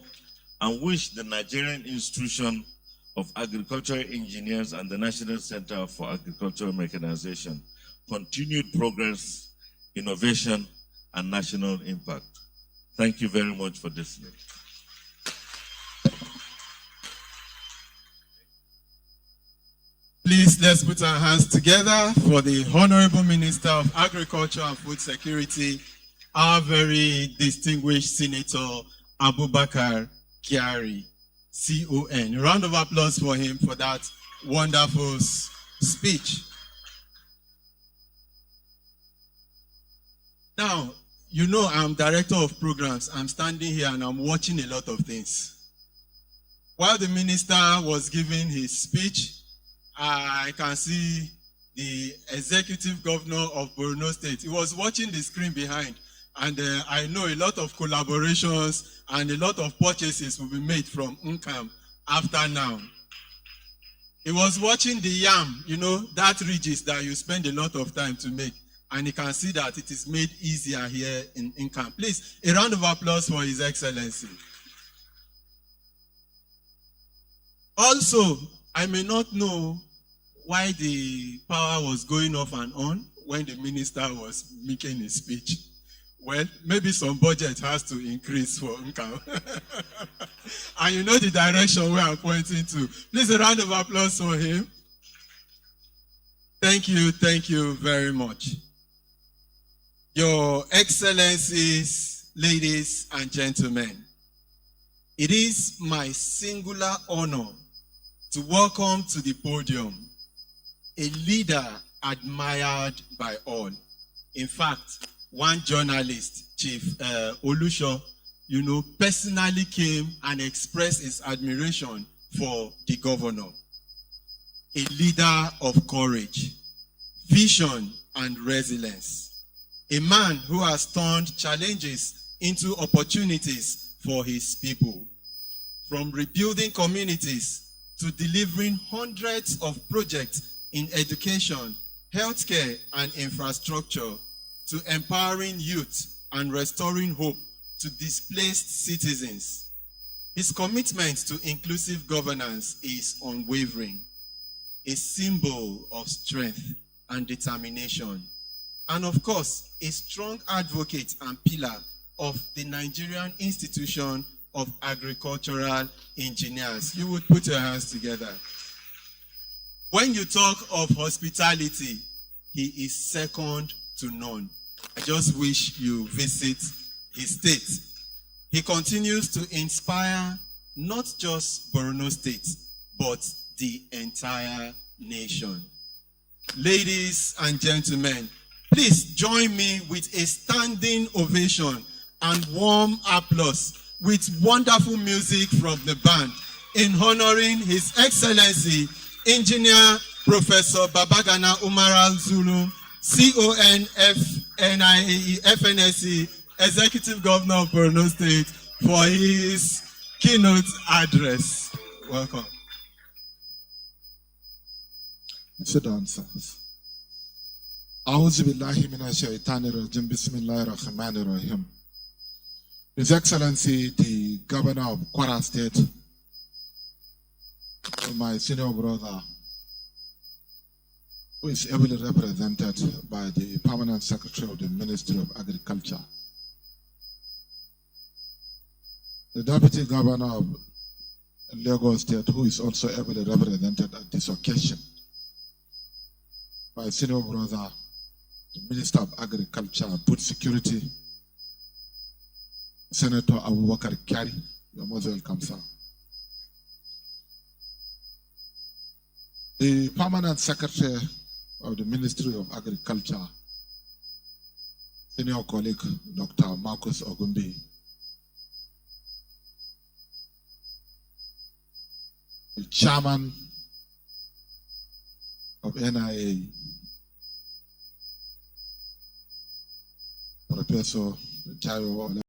and wish the Nigerian Institution of Agricultural Engineers and the National Center for Agricultural Mechanization continued progress, innovation, and national impact. Thank you very much for listening. Please, let's put our hands together for the Honorable Minister of Agriculture and Food Security, our very distinguished Senator Abubakar Kyari, CON. A round of applause for him for that wonderful speech. Now, you know I'm Director of Programs. I'm standing here and I'm watching a lot of things. While the minister was giving his speech, I can see the executive governor of Borno State. He was watching the screen behind, and I know a lot of collaborations and a lot of purchases will be made from NCAM after now. He was watching the yam, you know, that ridges that you spend a lot of time to make, and he can see that it is made easier here in NCAM. Please, a round of applause for His Excellency. Also, I may not know why the power was going off and on when the minister was making his speech. Well, maybe some budget has to increase for NCAM. And you know the direction where I'm pointing to. Please, a round of applause for him. Thank you very much. Your Excellencies, ladies and gentlemen, it is my singular honor to welcome to the podium a leader admired by all. In fact, one journalist, Chief Olusho, you know, personally came and expressed his admiration for the governor. A leader of courage, vision, and resilience. A man who has turned challenges into opportunities for his people. From rebuilding communities to delivering hundreds of projects in education, healthcare, and infrastructure, to empowering youth and restoring hope to displaced citizens. His commitment to inclusive governance is unwavering, a symbol of strength and determination, and of course, a strong advocate and pillar of the Nigerian Institution of Agricultural Engineers. You would put your hands together. When you talk of hospitality, he is second to none. I just wish you visit his state. He continues to inspire not just Borno State, but the entire nation. Ladies and gentlemen, please join me with a standing ovation and warm applause with wonderful music from the band in honoring His Excellency, Engineer Professor Babagana Umaral Zulu, CON-FNSE, Executive Governor of Borno State, for his keynote address. Welcome. Sit down, sirs. A'udhu billahi minash shaitanir rajim. Bismillahir rahmanir rahim. His Excellency, the Governor of Kwara State, my senior brother, who is ably represented by the Permanent Secretary of the Ministry of Agriculture, the Deputy Governor of Lagos State, who is also ably represented at this occasion, my senior brother, the Minister of Agriculture and Food Security, Senator Abubakar Kyari. You're most welcome, sir. The Permanent Secretary of the Ministry of Agriculture, senior colleague Dr. Marcus Ogumbi, the Chairman of NIA, Professor Tayo